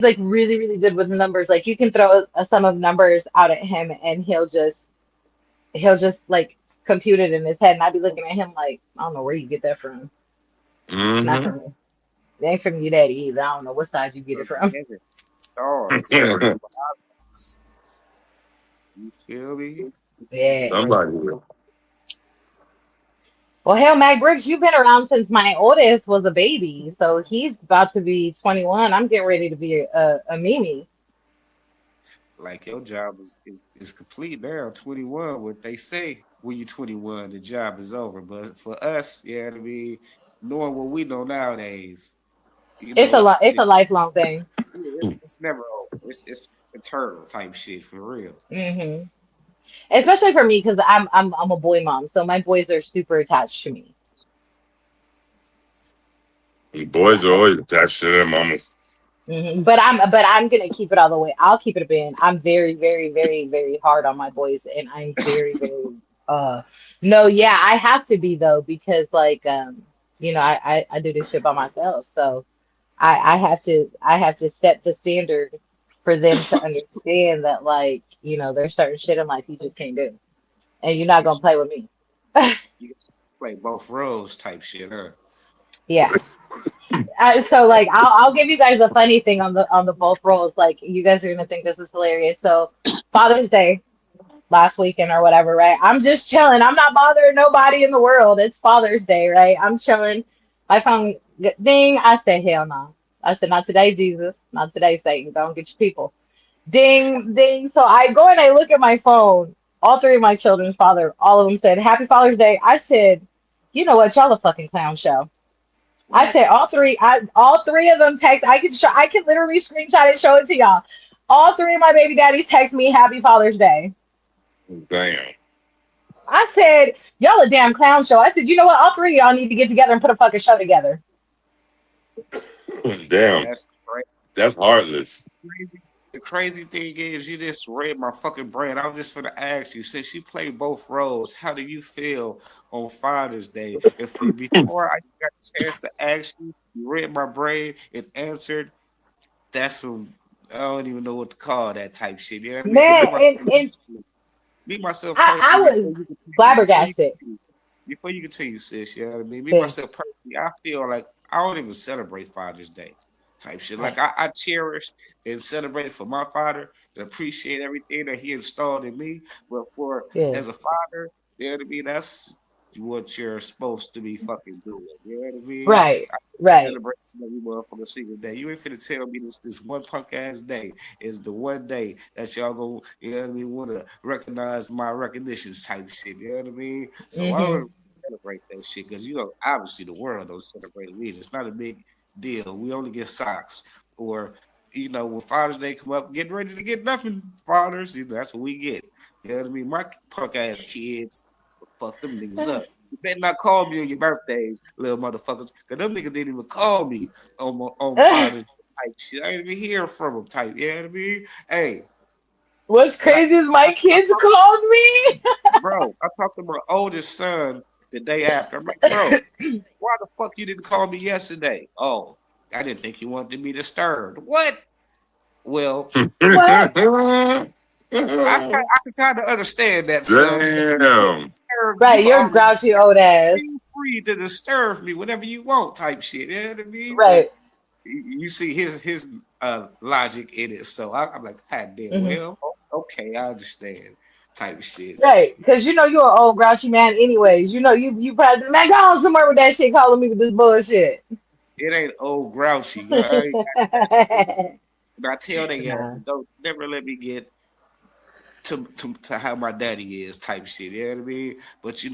like really, really good with numbers. Like you can throw a sum of numbers out at him and he'll just like compute it in his head. And I'd be looking at him like, I don't know where you get that from. It's not Mm-hmm. from me. It ain't from you daddy either. I don't know what side you get it from. Stars, you feel me? It's Yeah. crazy. Somebody will. Well, hell, Mac Briggs, you've been around since my oldest was a baby. So he's about to be 21. I'm getting ready to be a Mimi. Like your job is complete now. 21. What they say when you're 21, the job is over. But for us, yeah, to be knowing what we know nowadays, you It's know, a lot. It's a lifelong thing. it's never over. It's eternal type shit for real. Hmm. Especially for me because I'm a boy mom, so my boys are super attached to me. Boys are Yeah. always attached to their mamas. But I'm gonna keep it all the way. I'll keep it a band. I'm very, very, very, very hard on my boys, and I'm very, very uh no, yeah, I have to be though because like I do this shit by myself, so I have to set the standard for them to understand that like there's certain shit in life you just can't do, and you're not You, gonna play with me. you play both roles type shit, huh? Yeah. So like I'll give you guys a funny thing on the both roles. Like you guys are gonna think this is hilarious. So Father's Day last weekend or whatever, right? I'm just chilling. I'm not bothering nobody in the world. It's Father's Day, right? I'm chilling. My phone ding. I said hell no. I said not today, Jesus. Not today, Satan. Don't get your people. Ding ding. So I go and I look at my phone. All three of my children's father, all of them said Happy Father's Day. I said, you know what? Y'all a fucking clown show. I What? said all three. All three of them text. I can literally screenshot and show it to y'all. All three of my baby daddies text me Happy Father's Day. Damn. I said y'all a damn clown show. I said you know what? All three of y'all need to get together and put a fucking show together. Damn. That's That's heartless. crazy. The crazy thing is, you just read my fucking brain. I was just gonna ask you, since you play both roles, how do you feel on Father's Day? If before I got a chance to ask you, you read my brain and answered. That's some I don't even know what to call that type shit. You know what I mean? Because Man, and me myself I personally, was flabbergasted. before you continue, sis, you know what I mean? Me Yeah, myself personally, I feel like I don't even celebrate Father's Day type shit. Like right. I cherish and celebrate for my father and appreciate everything that he installed in me. But for Yeah, as a father, you know what I mean? That's what you're supposed to be fucking doing. You know what I mean? right, I right. celebrate every motherfucking single day. You ain't finna tell me this one punk ass day is the one day that y'all go, you know what I mean, wanna recognize my recognitions type shit. You know what I mean? So I don't Hmm. really celebrate that shit because obviously the world don't celebrate it either. It's not a big deal. We only get socks or when Father's Day come up, getting ready to get nothing, fathers. That's what we get. You know what I mean? My punk ass kids, fuck them niggas up. You better not call me on your birthdays, little motherfuckers, because them niggas didn't even call me on Father's Day type shit. I didn't even hear from them type. You know what I mean? Hey, What's and crazy is my I kids talked, called me. bro, I talked to my oldest son the day after. I'm like, bro, why the fuck you didn't call me yesterday? Oh, I didn't think you wanted me disturbed. What? Well, What? I can kind of understand that, son. Damn. You Right, you're always grouchy old ass. feel free to disturb me whenever you want, type shit. You know what I mean? But Right. you see his logic in it, so I'm like, God damn. Hmm. Well, okay, I understand, type shit. Right, because you're an old grouchy man anyways. You probably man go on somewhere with that shit calling me with this bullshit. It ain't old grouchy. I ain't got that shit. And I tell they Nah. don't never let me get to how my daddy is type shit. You know what I mean? But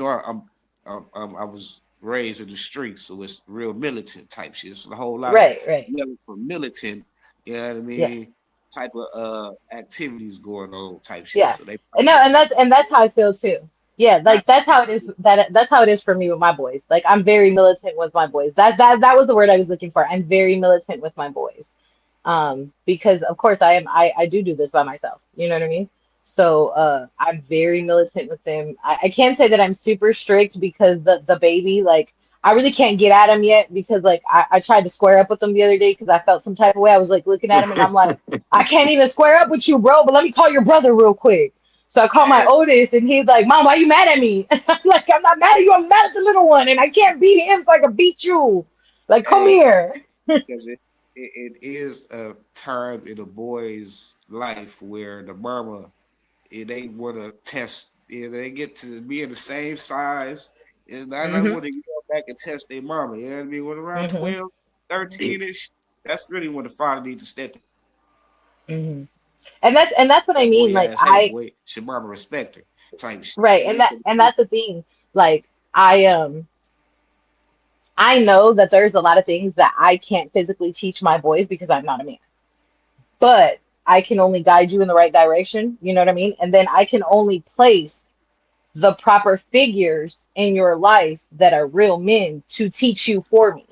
I was raised in the streets, so it's real militant type shit. It's a whole lot of Right, right. yelling for militant. You know what I Yeah. mean? Type of activities going on type shit. Yeah. So they And probably no, get and that's how I feel too. Yeah, not like that's how it is that's how it is for me with my boys. Like I'm very militant with my boys. That was the word I was looking for. I'm very militant with my boys. Because of course I do this by myself. You know what I mean? So I'm very militant with them. I can't say that I'm super strict because the baby like I really can't get at him yet because like I tried to square up with him the other day because I felt some type of way. I was like looking at him and I'm like, I can't even square up with you, bro, but let me call your brother real quick. So I called my And oldest and he's like, Mom, why you mad at me? I'm like, I'm not mad at you, I'm mad at the little one and I can't beat him so I can beat you. Like, come hey, here. because it is a time in a boy's life where the mama they want to test. They get to be in the same size, and I don't Hmm. want to go back and test their mama. You know what I mean? When around Hmm. 12, 13 ish, that's really when the father needs to step. Hmm. And that's what I That mean. boy Like ass, hey I boy, should mama respect her type shit. right, And and then, that's the thing. Like I know that there's a lot of things that I can't physically teach my boys because I'm not a man. But I can only guide you in the right direction, you know what I mean? And then I can only place the proper figures in your life that are real men to teach you for me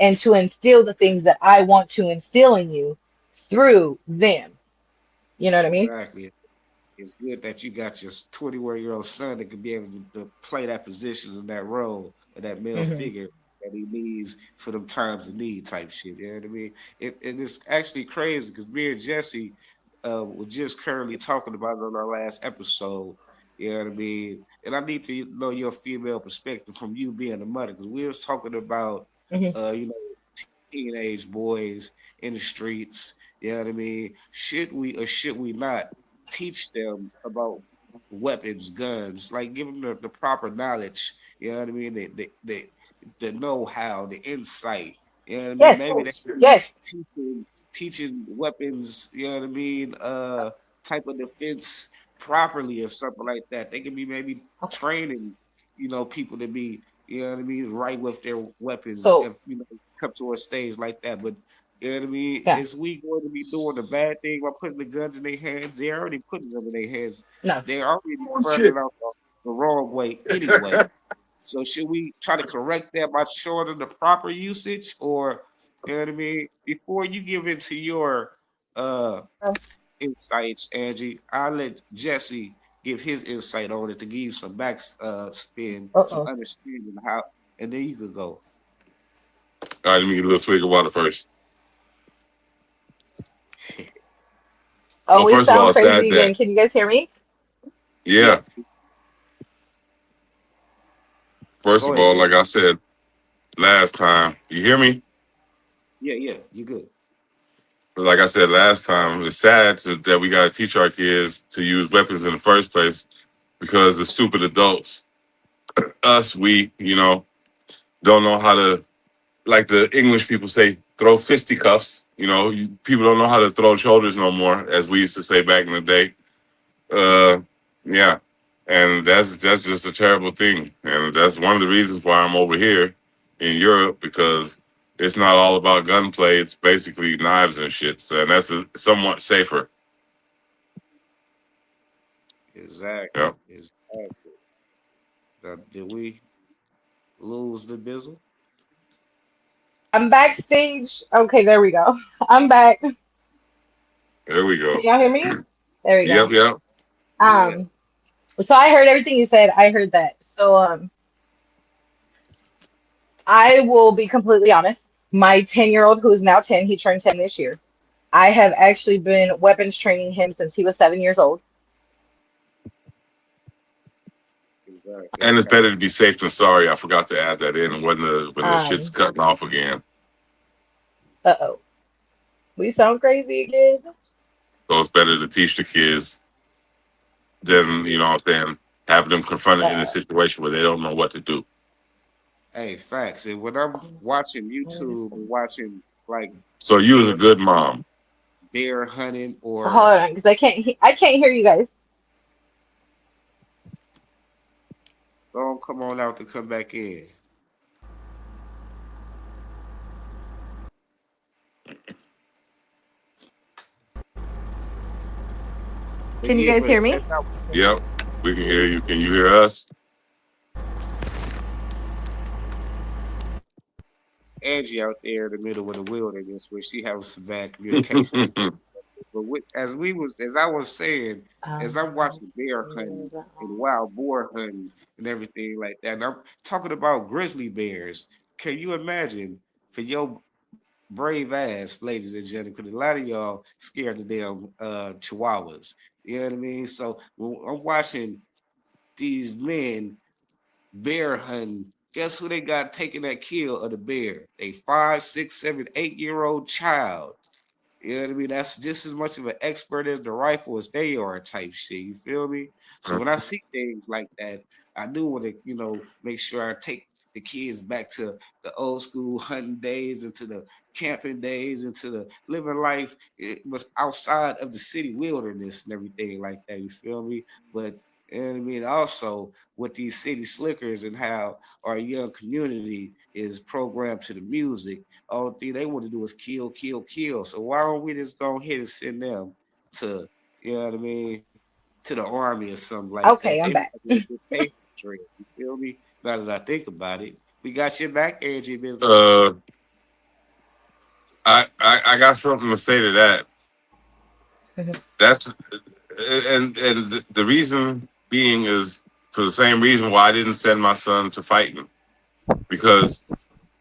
and to instill the things that I want to instill in you through them. You know what I mean? exactly. It's good that you got your 21-year-old son that could be able to play that position and that role of that male Hmm. figure that he needs for them times of need type shit. You know what I mean? It's actually crazy because me and Jesse were just currently talking about it on our last episode. You know what I mean? And I need to know your female perspective from you being a mother because we was talking about, Hmm. you know, teenage boys in the streets. You know what I mean? Should we or should we not teach them about weapons, guns, like give them the proper knowledge? You know what I mean? The know how, the insight. You know what I mean? Yes, Maybe they could be yes. teaching weapons. You know what I mean? Type of defense properly or something like that. They could be maybe training, people to be, you know what I mean, right with their weapons So, if come to a stage like that. But you know what I mean? yeah, Is we going to be doing the bad thing by putting the guns in their hands? They're already putting them in their hands. no. They're already Oh burning shit. out the wrong way anyway. So should we try to correct that by showing them the proper usage, or you know what I mean? Before you give into your uh insights, Angie, I'll let Jesse give his insight on it to give you some back spin, some Uh-oh. understanding how, and then you could go. All right, let me get a little swig of water first. Oh, Well, we first of all, sound it's sad crazy that, again. Can you guys hear me? Yeah, yeah, first go of ahead, all, like Jesse. I said last time, you hear me? Yeah, you good. Like I said last time, it's sad that we got to teach our kids to use weapons in the first place because the stupid adults, we don't know how to, like the English people say, throw fisticuffs. People don't know how to throw shoulders no more, as we used to say back in the day. Uh, yeah, and that's just a terrible thing, and that's one of the reasons why I'm over here in Europe because it's not all about gunplay. It's basically knives and shit, so, and that's somewhat safer. Exactly. Yeah. Exactly. Now, did we lose the bizzle? I'm backstage. Okay, there we go. I'm back. Can There we go. y'all hear me? There we Yep, go. yep. Yeah. Um, so I heard everything you said. I heard that. So I will be completely honest. My 10-year-old, who's now 10, he turned 10 this year. I have actually been weapons training him since he was 7 years old. Exactly. And it's Okay. better to be safe than sorry. I forgot to add that in when the shit's Um, cutting off again. uh-oh. We sound crazy again. So it's better to teach the kids than, Understood. what I'm saying, have them confronted in a Uh, situation where they don't know what to do. Hey, facts. And when I'm watching YouTube and watching like So you was a bear good mom. bear hunting Hold or on, because I can't hear you guys. don't come on out to come back in. But Can you yeah, guys but hear me? as I was saying, Yep, we can hear you. Can you hear us? Angie out there in the middle of the wilderness where she having some bad communication. But as I was saying, as I'm watching bear hunting and wild boar hunting and everything like that, and I'm talking about grizzly bears. Can you imagine for your brave ass, ladies and gentlemen, because a lot of y'all scared of damn chihuahuas. You know what I mean? So when I'm watching these men bear hunting, guess who they got taking that kill of the bear? A 5, 6, 7, 8 year old child. You know what I mean? That's just as much of an expert as the rifle as they are, type shit. You feel me? So when I see things like that, I do want to, make sure I take the kids back to the old school hunting days, and to the camping days, and to the living life. It was outside of the city wilderness and everything like that. You feel me? But you know what I mean? Also, with these city slickers and how our young community is programmed to the music, all thing they want to do is kill, kill, kill. So why don't we just go ahead and send them to, you know what I mean, to the army or something like Okay, that? I'm They back. might be a good paper trail. You feel me? Now that I think about it, we got your back, Angie Benson. I got something to say to that. Mhm. That's and the reason being is for the same reason why I didn't send my son to fighting, because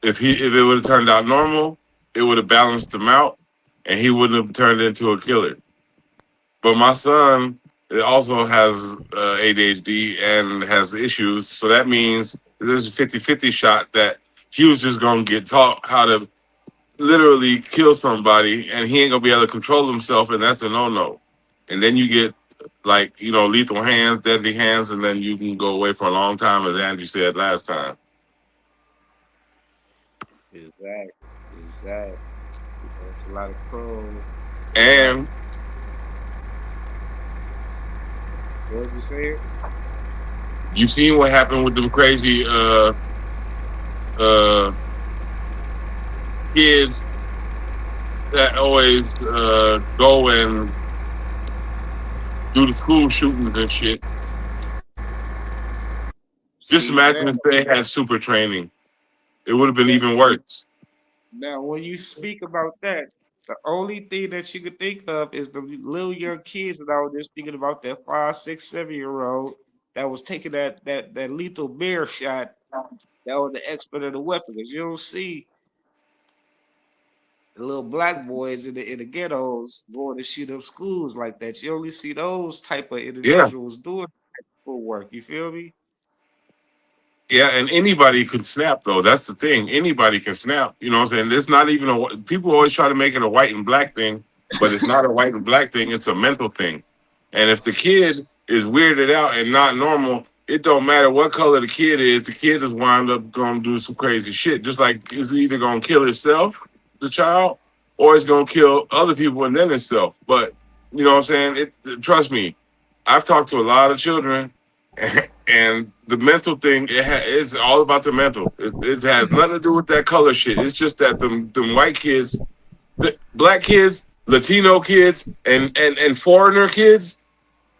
if it would have turned out normal, it would have balanced him out, and he wouldn't have turned into a killer. But my son also has ADHD and has issues, so that means there's a 50-50 shot that he was just gonna get taught how to literally kill somebody, and he ain't gonna be able to control himself, and that's a no-no. And then you get lethal hands, deadly hands, and then you can go away for a long time, as Angie said last time. Exactly. That's a lot of pros. And What did you say? you seen what happened with them crazy kids that always go and do the school shootings and shit. Just imagine if they had super training. It would have been even worse. Now, when you speak about that, the only thing that you could think of is the little young kids that I was just thinking about, that 5, 6, 7 year old that was taking that lethal bear shot. That was the expert of the weapon, because you don't see the little black boys in the ghettos going to shoot up schools like that. You only see those type of individuals doing work. You feel me? Yeah, and anybody can snap though. That's the thing. Anybody can snap. You know what I'm saying? It's not even people always try to make it a white and black thing, but it's not a white and black thing. It's a mental thing. And if the kid is weirded out and not normal, it don't matter what color the kid is. The kid is wound up going to do some crazy shit. Just like it's either going to kill itself, the child, or it's going to kill other people and then itself. But you know what I'm saying? Trust me, I've talked to a lot of children. And the mental thing, it's all about the mental. It has nothing to do with that color shit. It's just that them white kids, the black kids, Latino kids, and foreigner kids,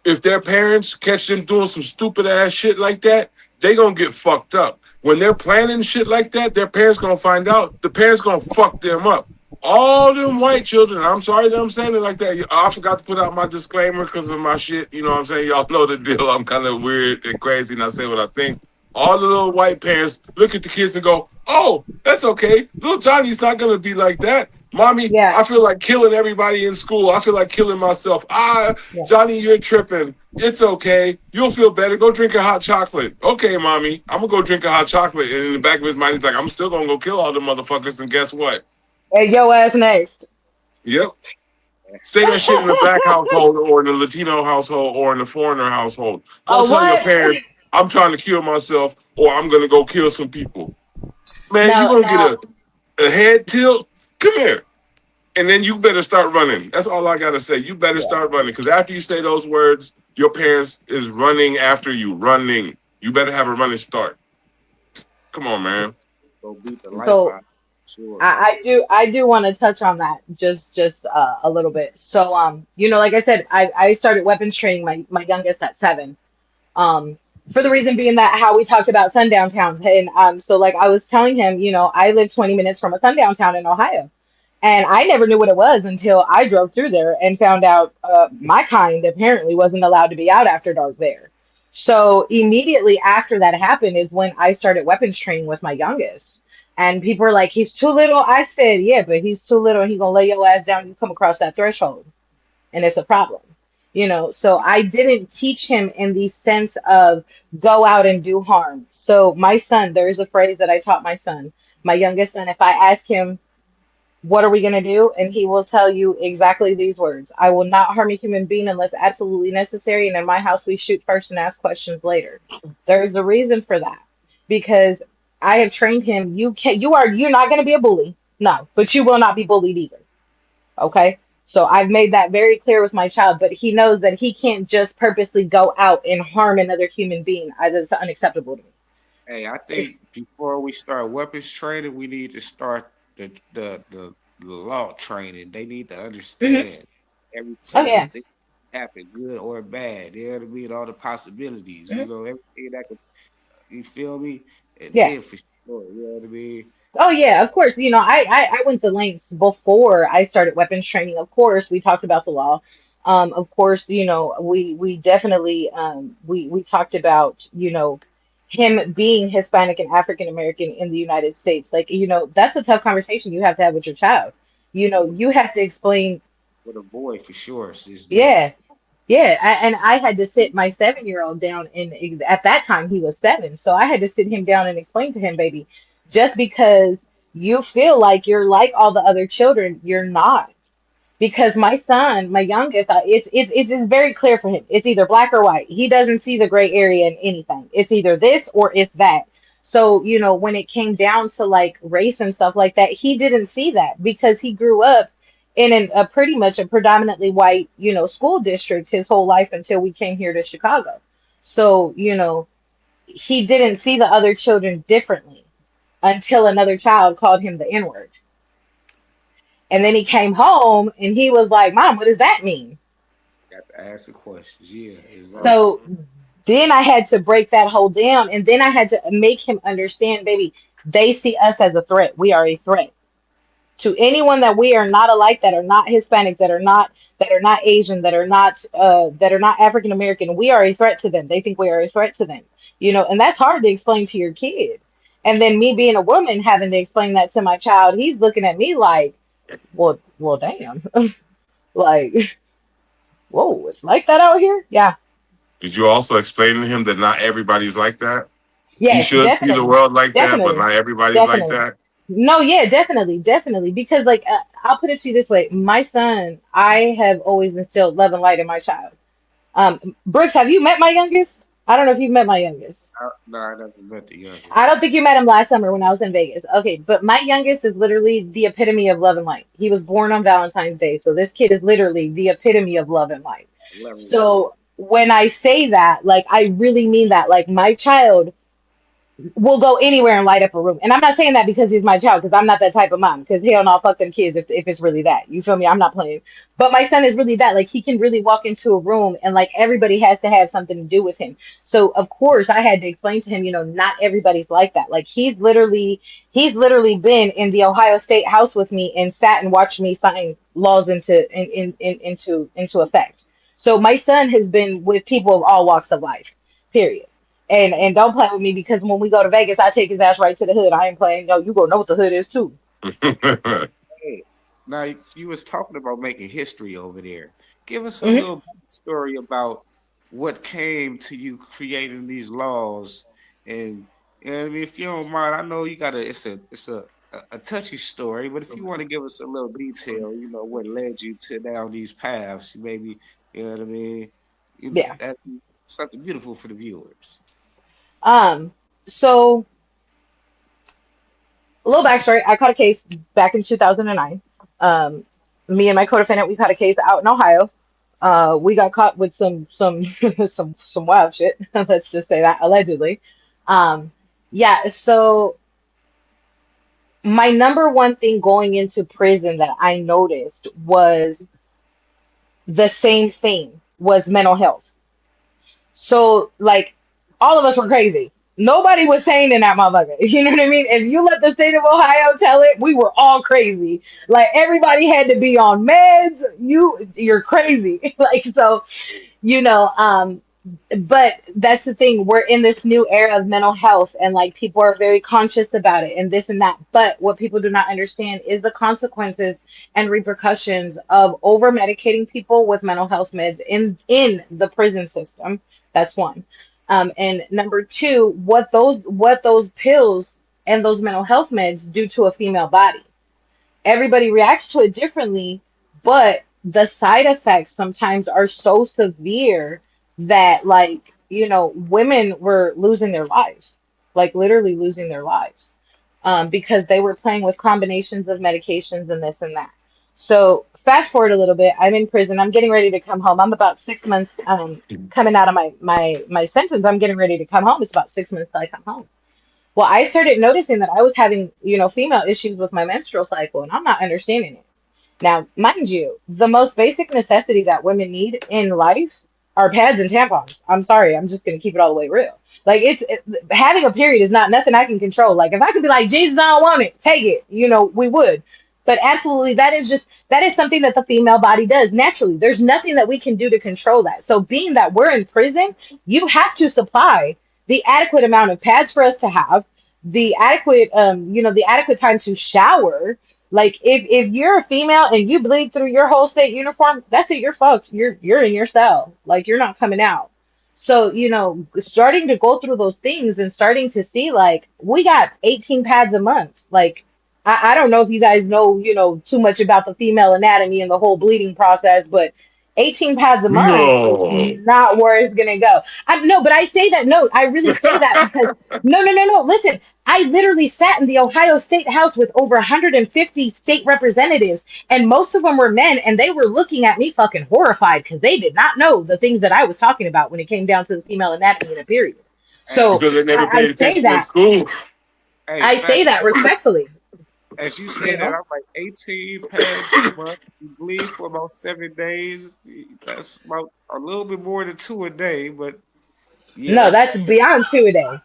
if their parents catch them doing some stupid ass shit like that, they gonna get fucked up. When they're planning shit like that, their parents gonna find out. The parents gonna fuck them up. All them white children, I'm sorry that I'm saying it like that. I forgot to put out my disclaimer because of my shit. You know what I'm saying? Y'all know the deal. I'm kind of weird and crazy and I say what I think. All the little white parents look at the kids and go, oh, that's okay. Little Johnny's not going to be like that. Mommy, yeah. I feel like killing everybody in school. I feel like killing myself. Johnny, you're tripping. It's okay. You'll feel better. Go drink a hot chocolate. Okay, Mommy, I'm going to go drink a hot chocolate. And in the back of his mind, he's like, I'm still going to go kill all the motherfuckers. And guess what? Hey, yo ass next. Yep. Say that shit in the black household or in the Latino household or in the foreigner household. Go tell your parents, I'm trying to kill myself or I'm going to go kill some people. Man, you're going to get a head tilt. Come here. And then you better start running. That's all I got to say. You better start running because after you say those words, your parents is running after you. Running. You better have a running start. Come on, man. Go beat the life out. Sure. I do want to touch on that just a little bit. So like I said, I started weapons training my youngest at 7. For the reason being that how we talked about sundown towns, and so like I was telling him, I live 20 minutes from a sundown town in Ohio, And I never knew what it was until I drove through there and found out my kind apparently wasn't allowed to be out after dark there. So immediately after that happened is when I started weapons training with my youngest. And people were like, he's too little. I said, yeah, but he's too little and he gonna lay your ass down and you come across that threshold. And it's a problem. So I didn't teach him in the sense of go out and do harm. So my son, there's a phrase that I taught my son, my youngest son, if I ask him, what are we going to do? And he will tell you exactly these words. I will not harm a human being unless absolutely necessary. And in my house, we shoot first and ask questions later. There's a reason for that because I have trained him. You're not going to be a bully. No, but you will not be bullied either. Okay. So I've made that very clear with my child, but he knows that he can't just purposely go out and harm another human being. That's unacceptable to me. Hey, I think before we start weapons training, we need to start the law training. They need to Hmm. understand every Oh, single yeah. thing happen, good or bad. You know what I mean? All the possibilities. Hmm. Everything that could. You feel me? And Yeah. then for sure, you know what I mean? Oh yeah, of course. I went to lengths before I started weapons training. Of course, we talked about the law. Of course, we definitely we talked about, him being Hispanic and African American in the United States. Like, that's a tough conversation you have to have with your child. With a You have to explain, with a boy for sure, it's different. yeah, yeah. And I had to sit my 7-year-old down, and at that time he was 7. So I had to sit him down and explain to him, baby, just because you feel like you're like all the other children, you're not. Because my son, my youngest, it's very clear for him. It's either black or white. He doesn't see the gray area in anything. It's either this or it's that. So, when it came down to like race and stuff like that, he didn't see that because he grew up in a pretty much a predominantly white, school district his whole life until we came here to Chicago. So, he didn't see the other children differently until another child called him the N-word. And then he came home and he was like, Mom, what does that mean? Got to ask the questions. Yeah, exactly. So then I had to break that whole down. And then I had to make him understand, baby, they see us as a threat. We are a threat to anyone that we are not alike, that are not Hispanic, that are not Asian, that are not African American. We are a threat to them. They think we are a threat to them. And that's hard to explain to your kid. And then me being a woman having to explain that to my child, he's looking at me like, well, damn. Like, whoa, it's like that out here? Yeah. Did you also explain to him that not everybody's like that? He Yes, should see the definitely. world like that, but Definitely. not everybody's like Definitely. that. No, yeah, definitely. Definitely. Because, like, I'll put it to you this way. My son, I have always instilled love and light in my child. Brooks, have you met my youngest? I don't know if you've met my youngest. No, I never met the I youngest. don't think you met him last summer when I was in Vegas. Okay, but my youngest is literally the epitome of love and light. He was born on Valentine's Day, so this kid is literally the epitome of love and light. 11 years. So when I say that, like, I really mean that. Like, my child will go anywhere and light up a room. And I'm not saying that because he's my child, because I'm not that type of mom. Because hell no, fuck them kids if it's really that. You feel me? I'm not playing. But my son is really that. Like, he can really walk into a room and like everybody has to have something to do with him. So of course I had to explain to him, not everybody's like that. Like, he's literally been in the Ohio State House with me and sat and watched me sign laws into effect. So my son has been with people of all walks of life. Period. And don't play with me because when we go to Vegas, I take his ass right to the hood. I ain't playing. No, you gonna know what the hood is too. Hey, now you was talking about making history over there. Give us a Hmm. little story about what came to you creating these laws, and I mean, if you don't mind, I know you got a it's a touchy story, but if you want to give us a little detail, what led you to down these paths, maybe you know what I mean. Yeah. That something beautiful for the viewers. Um. So a little backstory. I caught a case back in 2009. Me and my co-defendant, we caught a case out in Ohio. We got caught with some some wild shit. Let's just say that allegedly. Um. Yeah. So my number one thing going into prison that I noticed was the same thing was mental health. So, like, all of us were crazy. Nobody was sane in that motherfucker. You know what I mean? If you let the state of Ohio tell it, we were all crazy. Like everybody had to be on meds. You're crazy. Like so, you know, but that's the thing. We're in this new era of mental health, and like people are very conscious about it and this and that. But what people do not understand is the consequences and repercussions of over medicating people with mental health meds in the prison system. That's one. And number two, what those pills and those mental health meds do to a female body. Everybody reacts to it differently, but the side effects sometimes are so severe that, like, women were losing their lives, like literally losing their lives, because they were playing with combinations of medications and this and that. So fast forward a little bit, I'm in prison. I'm getting ready to come home. I'm about 6 months coming out of my sentence. I'm getting ready to come home. It's about 6 months till I come home. Well, I started noticing that I was having, female issues with my menstrual cycle, and I'm not understanding it. Now, mind you, the most basic necessity that women need in life are pads and tampons. I'm sorry, I'm just gonna keep it all the way real. Like having a period is not nothing I can control. Like if I could be like, Jesus, I don't want it, take it, we would. But absolutely, that is something that the female body does naturally. There's nothing that we can do to control that. So being that we're in prison, you have to supply the adequate amount of pads for us to have, the adequate time to shower. Like if you're a female and you bleed through your whole state uniform, that's it, you're fucked. You're in your cell. Like you're not coming out. So, starting to go through those things and starting to see like we got 18 pads a month. Like I don't know if you guys know, too much about the female anatomy and the whole bleeding process, but 18 pads a month is No. not where it's gonna go. No, but I say that, no, I really say that because no. Listen, I literally sat in the Ohio State House with over 150 state representatives, and most of them were men, and they were looking at me fucking horrified because they did not know the things that I was talking about when it came down to the female anatomy in a period. Hey, So Because they never I paid say attention in that. school. hey, I say fact, that respectfully. as you You say that, know? I'm like 18 pads a month. You bleed for about 7 days. That's about a little bit more than two a day, but yeah, No, that's that's beyond 2 a day.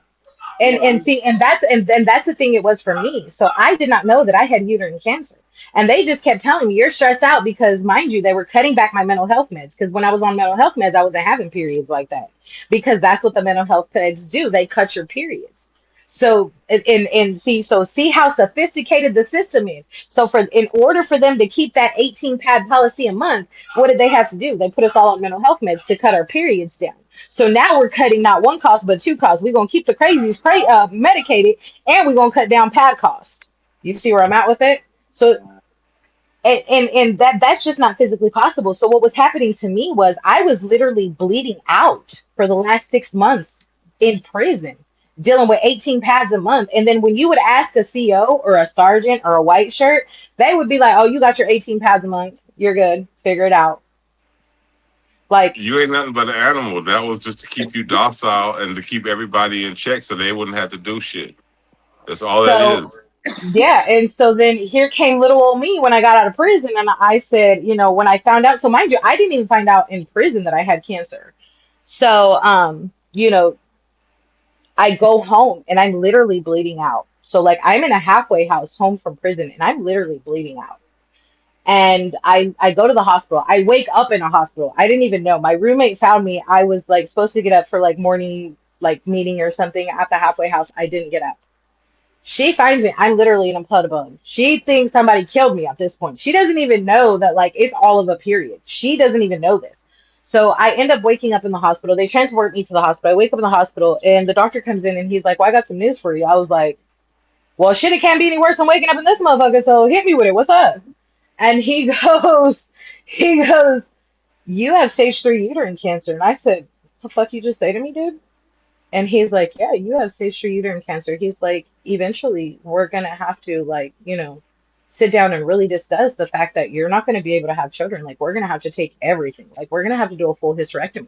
And yeah. and see, and that's the thing it was for me. So I did not know that I had uterine cancer. And they just kept telling me you're stressed out because mind you, they were cutting back my mental health meds. Because when I was on mental health meds, I wasn't having periods like that. Because that's what the mental health meds do. They cut your periods. So see how sophisticated the system is. So in order for them to keep that 18 pad policy a month, what did they have to do? They put us all on mental health meds to cut our periods down. So now we're cutting not one cost but two costs. We're gonna keep the crazies medicated, and we're gonna cut down pad costs. You see where I'm at with it? So and that's just not physically possible. So what was happening to me was I was literally bleeding out for the last 6 months in prison, dealing with 18 pads a month. And then when you would ask a CO or a sergeant or a white shirt, they would be like, "Oh, you got your 18 pads a month. You're good. Figure it out." Like You ain't nothing but an animal. That was just to keep you docile and to keep everybody in check so they wouldn't have to do shit. That's all that so. is. Yeah, and so then here came little old me when I got out of prison, and I said, when I found out, so mind you, I didn't even find out in prison that I had cancer. So, I go home and I'm literally bleeding out. So, like, I'm in a halfway house home from prison, and I'm literally bleeding out. And I go to the hospital. I wake up in a hospital. I didn't even know. My roommate found me. I was like supposed to get up for like morning like meeting or something at the halfway house. I didn't get up. She finds me. I'm literally an implodable. She thinks somebody killed me at this point. She doesn't even know that like it's all of a period. She doesn't even know this. So I end up waking up in the hospital. They transport me to the hospital. I wake up in the hospital and the doctor comes in and he's like, "Well, I got some news for you." I was like, "Well, shit, it can't be any worse than waking up in this motherfucker. So hit me with it. What's up?" And he goes, "You have stage 3 uterine cancer." And I said, "What the fuck you just say to me, dude?" And he's like, "Yeah, you have stage 3 uterine cancer." He's like, "Eventually, we're gonna have to like, sit down and really discuss the fact that you're not gonna be able to have children. Like, we're gonna have to take everything. Like, we're gonna have to do a full hysterectomy."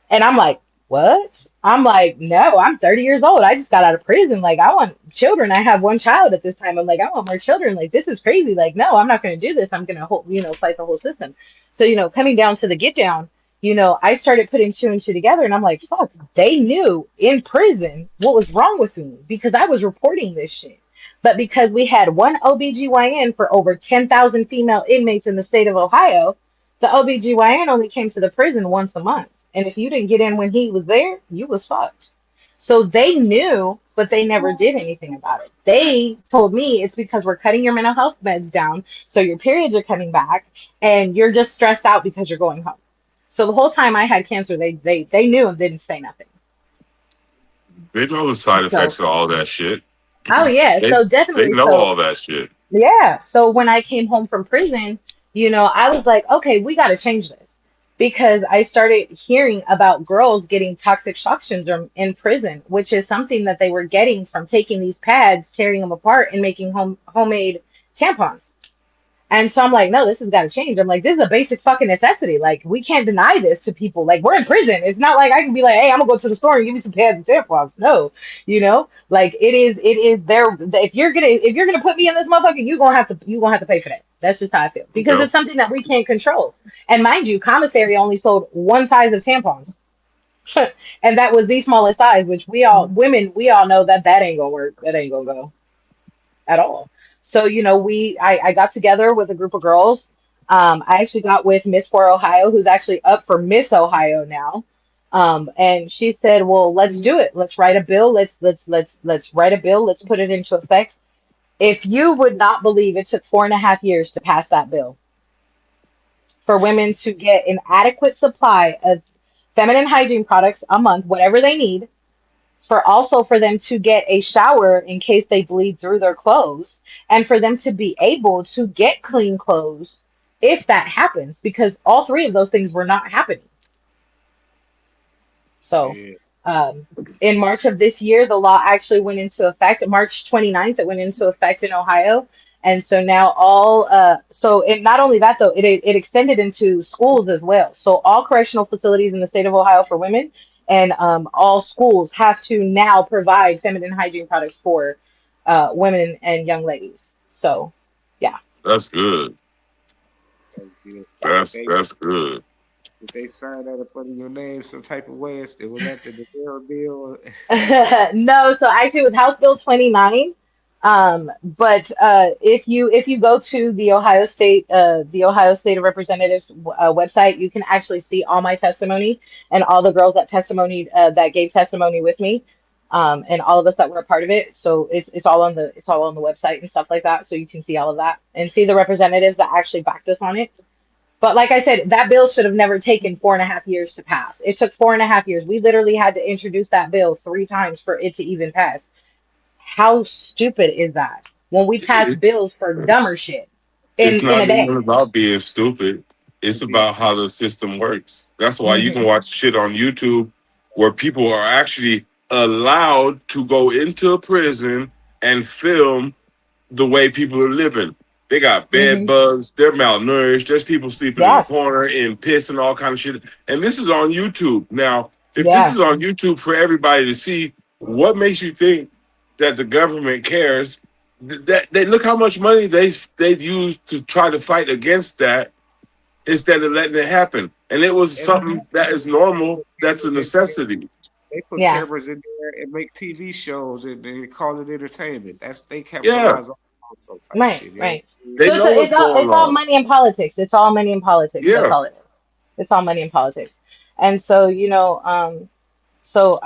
And I'm like, "What?" I'm like, "No, I'm 30 years old. I just got out of prison. Like, I want children. I have one child at this time. I'm like, I want more children. Like, this is crazy. Like, no, I'm not gonna do this. I'm gonna fight the whole system." So, coming down to the get down. I started putting two and two together, and I'm like, fuck, they knew in prison what was wrong with me because I was reporting this shit. But because we had one OBGYN for over 10,000 female inmates in the state of Ohio, the OBGYN only came to the prison once a month. And if you didn't get in when he was there, you was fucked. So they knew, but they never did anything about it. They told me it's because we're cutting your mental health meds down, so your periods are coming back, and you're just stressed out because you're going home. So the whole time I had cancer, they knew and didn't say nothing. They know the side So, effects of all that shit. oh yeah, They so they definitely. know So all that shit. yeah, so when I came home from prison, I was like, okay, we got to change this because I started hearing about girls getting toxic shock syndrome in prison, which is something that they were getting from taking these pads, tearing them apart, and making homemade tampons. And so I'm like, no, this has got to change. I'm like, this is a basic fucking necessity. Like, we can't deny this to people. Like, we're in prison. It's not like I can be like, hey, I'm gonna go to the store and give me some pads and tampons. No, like it is there. If you're gonna put me in this motherfucker, you gonna have to pay for that. That's just how I feel because Yep. it's something that we can't control. And mind you, commissary only sold one size of tampons, and that was the smallest size. Which we all know that ain't gonna work. That ain't gonna go at all. So, I got together with a group of girls. I actually got with Miss for Ohio, who's actually up for Miss Ohio now. And she said, "Well, let's do it. Let's write a bill. Let's write a bill. Let's put it into effect." If you would not believe it took 4.5 years to pass that bill for women to get an adequate supply of feminine hygiene products a month, whatever they need, for them to get a shower in case they bleed through their clothes, and for them to be able to get clean clothes if that happens, because all three of those things were not happening. So Yeah. in March of this year, the law actually went into effect. March 29th, it went into effect in Ohio. And so now not only that though, it extended into schools as well. So all correctional facilities in the state of Ohio for women and all schools have to now provide feminine hygiene products for women and young ladies. So yeah. That's good. That's good. That's good. If they sign that up under your name some type of way, it was that the Darrell bill. No, so actually it was House Bill 29. But if you go to the Ohio State of Representatives website, you can actually see all my testimony and all the girls that gave testimony with me, and all of us that were a part of it. So it's all on the website and stuff like that. So you can see all of that and see the representatives that actually backed us on it. But like I said, that bill should have never taken 4.5 years to pass. It took 4.5 years. We literally had to introduce that bill 3 times for it to even pass. How stupid is that? When we pass It, bills for dumber shit it's in a not even day. about being stupid. It's Yeah. about how the system works. That's why you can Hmm. watch shit on YouTube where people are actually allowed to go into a prison and film the way people are living. They got bed Hmm. bugs, they're malnourished, there's people sleeping in the Yeah. corner in piss and all kind of shit. And this is on YouTube. Now, if this Yeah. is on YouTube for everybody to see, what makes you think that the government cares? That they look how much money they've used to try to fight against that instead of letting it happen. And it was Every something that is normal, that's a necessity. they put Yeah. cameras in there and make TV shows and they call it entertainment. They Yeah, capitalize on also type Right. shit. Yeah. Right. they So know what's going it's all on. money in politics. It's all money in politics. That's Yeah, all it is. It's all money in politics. And so, so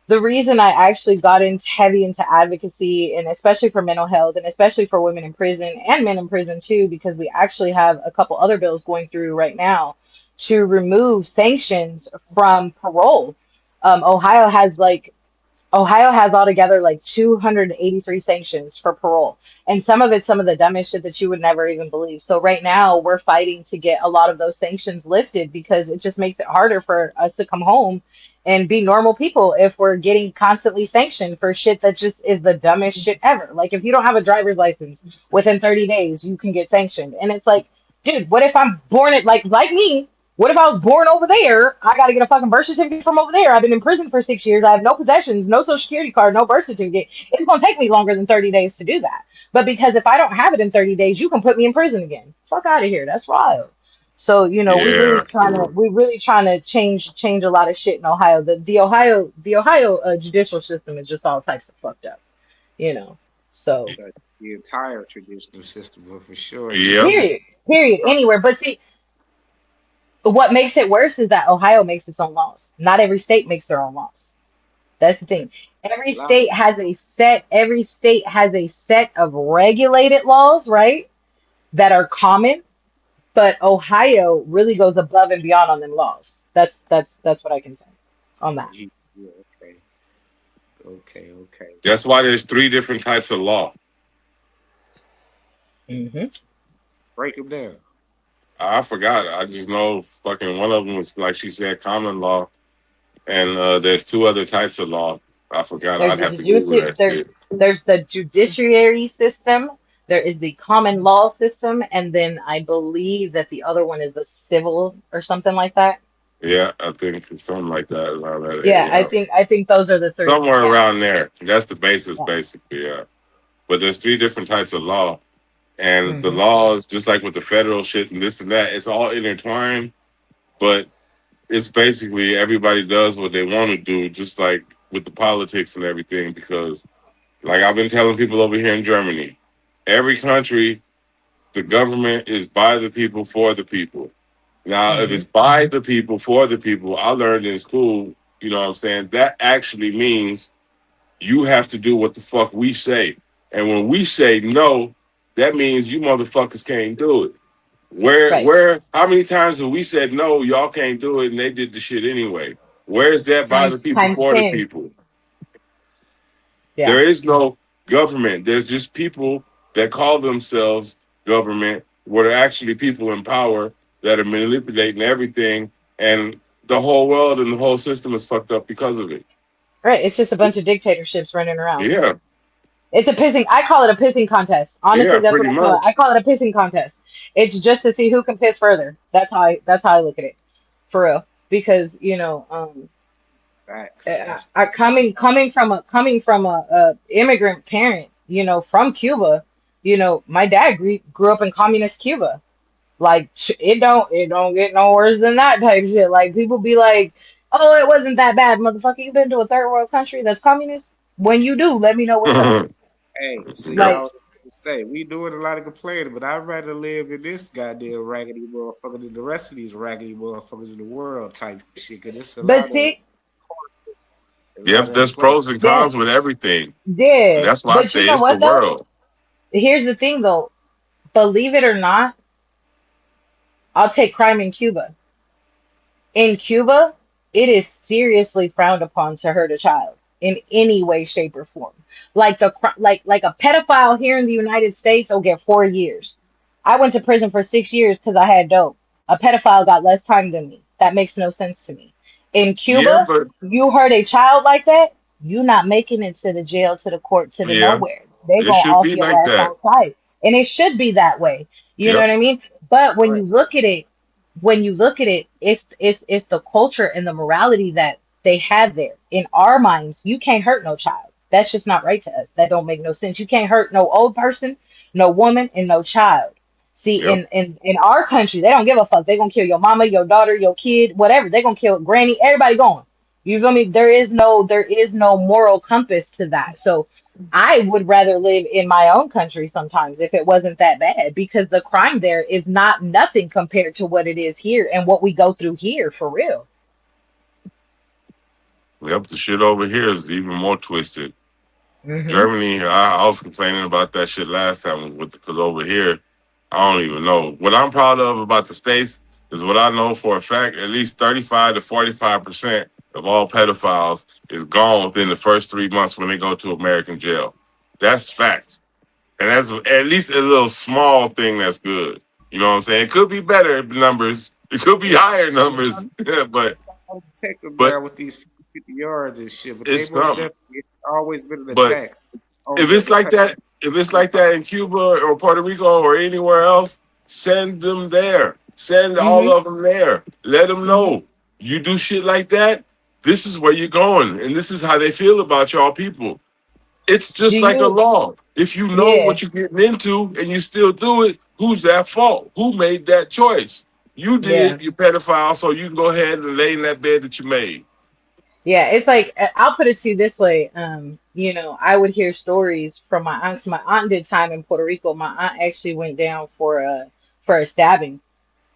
the reason I actually got heavy into advocacy, and especially for mental health, and especially for women in prison and men in prison too, because we actually have a couple other bills going through right now to remove sanctions from parole. Um, Ohio has like Ohio has altogether like 283 sanctions for parole. And some of the dumbest shit that you would never even believe. So right now we're fighting to get a lot of those sanctions lifted because it just makes it harder for us to come home and be normal people if we're getting constantly sanctioned for shit that just is the dumbest shit ever. Like if you don't have a driver's license within 30 days, you can get sanctioned. And it's like, dude, what if I'm born at like me? What if I was born over there? I got to get a fucking birth certificate from over there. I've been in prison for 6 years. I have no possessions, no social security card, no birth certificate. It's going to take me longer than 30 days to do that. But because if I don't have it in 30 days, you can put me in prison again. Fuck out of here. That's wild. So, you know, Yeah, true. we really trying to change a lot of shit in Ohio. The Ohio judicial system is just all types of fucked up, you know. So, The entire traditional system, but for sure, Yep. period, anywhere. But see, what makes it worse is that Ohio makes its own laws. Not every state makes their own laws. That's the thing. Every state has a set of regulated laws, right? That are common, but Ohio really goes above and beyond on them laws. That's what I can say on that. yeah, okay. That's why there's 3 different types of law. Hmm. Break them down. I forgot. I just know fucking one of them was like she said, common law, and there's 2 other types of law. I forgot. There's I'd the have to Google that shit. there's the judiciary system, there is the common law system, and then I believe that the other one is the civil or something like that. Yeah, I think it's something like that around that Yeah, area. I think those are the three. Somewhere Yeah. around there. That's the basis, Yeah. basically. Yeah, but there's 3 different types of law, and the Hmm. laws, just like with the federal shit and this and that, it's all intertwined. But it's basically everybody does what they want to do, just like with the politics and everything. Because, like I've been telling people over here in Germany, every country, the government is by the people for the people. Now, if Hmm. it's by the people for the people, I learned in school, you know what I'm saying? That actually means you have to do what the fuck we say. And when we say no, that means you motherfuckers can't do it. Right. How many times have we said no, y'all can't do it, and they did the shit anyway? Where is that by the people Times for the 10. people? Yeah. There is no government. There's just people that call themselves government, where they're actually people in power that are manipulating everything, and the whole world and the whole system is fucked up because of it. Right. It's just a bunch of dictatorships running around. Yeah, It's a pissing. I call it a pissing contest. Honestly, yeah, that's what pretty I call it. I much. call it a pissing contest. It's just to see who can piss further. That's how I look at it, for real. Because you know, Facts. That's coming from a immigrant parent, you know, from Cuba. You know, my dad grew up in communist Cuba. Like it don't get no worse than that type shit. Like people be like, oh, it wasn't that bad, motherfucker. You been to a third world country that's communist? When you do, let me know what's up. hey, see, I Yep. was Like. gonna say we doing a lot of complaining, but I'd rather live in this goddamn raggedy motherfucker than the rest of these raggedy motherfuckers in the world type shit. Cause it's But see, a Yep, lot of other there's pros places. and yeah, cons with everything. And yeah. that's why I But you say know it's the what though? world. Here's the thing though. Believe it or not, I'll take crime in Cuba. In Cuba, it is seriously frowned upon to hurt a child in any way, shape, or form. Like a pedophile here in the United States will get 4 years. I went to prison for 6 years because I had dope. A pedophile got less time than me. That makes no sense to me. In Yeah, Cuba, but you hurt a child like that, you not making it to the jail, to the court, to the yeah, nowhere. They it gonna should off be your like ass that. on site. And it should be that way. You know Yep. what I mean? But Right. when you look at it, it's the culture and the morality that they have there. In our minds, you can't hurt no child. That's just not right to us. That don't make no sense. You can't hurt no old person, no woman, and no child. See, Yep. in our country, they don't give a fuck. They gonna kill your mama, your daughter, your kid, whatever. They gonna kill granny, everybody going. You feel me? There is no moral compass to that. So I would rather live in my own country sometimes if it wasn't that bad because the crime there is not nothing compared to what it is here and what we go through here for real. Yep. The shit over here is even more twisted. Hmm. Germany, I was complaining about that shit last time with because over here, I don't even know. What I'm proud of about the States is what I know for a fact, at least 35 to 45% of all pedophiles is gone within the first 3 months when they go to American jail. That's facts. And that's at least a little small thing that's good. You know what I'm saying? It could be better numbers. It could be higher numbers. but I'll take them but down with these 50 yards and shit, but they it's most something. definitely always been an But attack on the if it's like that in Cuba or Puerto Rico or anywhere else, send them there. Send all Hmm. of them there. Let them Hmm. know you do shit like that. This is where you're going, and this is how they feel about y'all people. It's Do just like a you? law. If you know Yeah. what you're getting into and you still do it, who's at fault? Who made that choice? You Yeah. did, you pedophile, so you can go ahead and lay in that bed that you made. Yeah, it's like I'll put it to you this way. I would hear stories from my aunts. My aunt did time in Puerto Rico. My aunt actually went down for a stabbing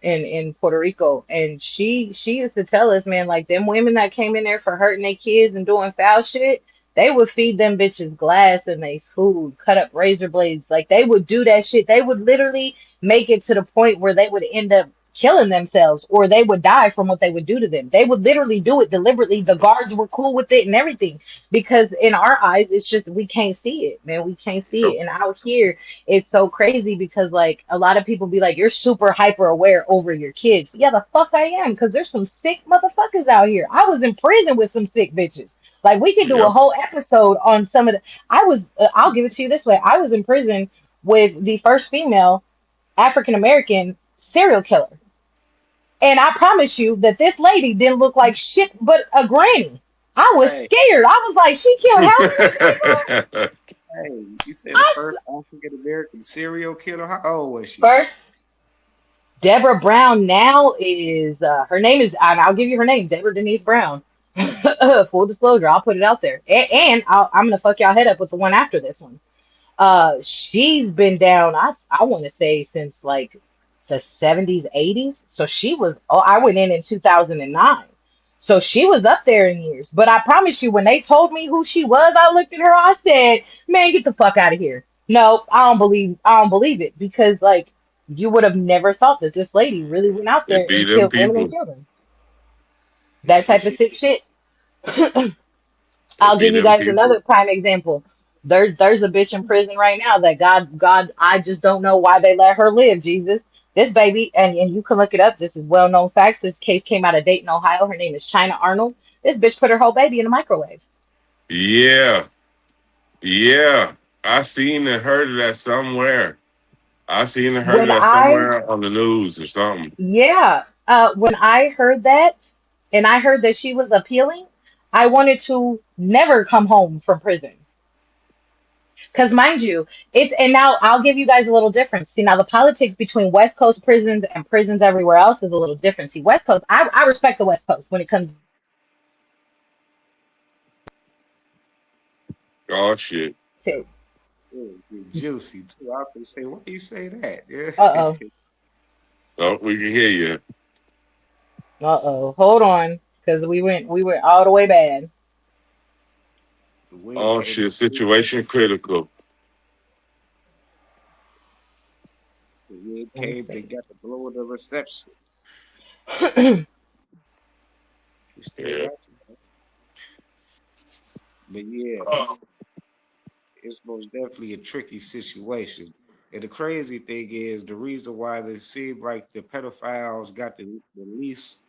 in Puerto Rico, and she used to tell us, man, like them women that came in there for hurting their kids and doing foul shit, they would feed them bitches glass and they food, cut up razor blades, like they would do that shit. They would literally make it to the point where they would end up killing themselves or they would die from what they would do to them. They would literally do it deliberately. The guards were cool with it and everything because in our eyes, it's just we can't see it, man. We can't see it. And out here, it's so crazy because like a lot of people be like, you're super hyper aware over your kids. Yeah, the fuck I am, because there's some sick motherfuckers out here. I was in prison with some sick bitches. Like we could do a Yep. whole episode on some of the. I'll give it to you this way. I was in prison with the first female African American serial killer. And I promise you that this lady didn't look like shit but a granny. I was Hey, scared. I was like, she killed how many people? hey, you said the I first African American serial killer. How old was she? first Deborah Brown now is her name is and I'll give you her name, Deborah Denise Brown. Full disclosure, I'll put it out there. And I'm gonna fuck y'all head up with the one after this one. She's been down, I want to say since like the 70s, 80s. So she was I went in 2009. So she was up there in years. But I promise you, when they told me who she was, I looked at her, I said, man, get the fuck out of here. No, I don't believe it because like you would have never thought that this lady really went out It there be and them killed women and people. children. That type of sick shit. It I'll be give you them guys people. another prime example. There's a bitch in prison right now that God, I just don't know why they let her live, Jesus. This baby, and you can look it up. This is well-known facts. This case came out of Dayton, Ohio. Her name is China Arnold. This bitch put her whole baby in the microwave. Yeah. Yeah. I seen and heard of that somewhere. I seen and heard of When that I, somewhere on the news or something. yeah, when I heard that, and I heard that she was appealing, I wanted to never come home from prison. Because mind you, and now I'll give you guys a little difference. See, now the politics between West Coast prisons and prisons everywhere else is a little different. See, West Coast, I respect the West Coast when it comes Oh shit. to, It was juicy too. I was gonna say, why do you say that? Yeah. uh-oh, Oh, we can hear you. uh-oh, hold on, because we went all the way bad. The wind Oh came. shit. Situation critical. The wind Let me came. They see. got the blow of the reception. We still Yeah. got you. But yeah, Oh. it's most definitely a tricky situation. And the crazy thing is, the reason why they seem like the pedophiles got the least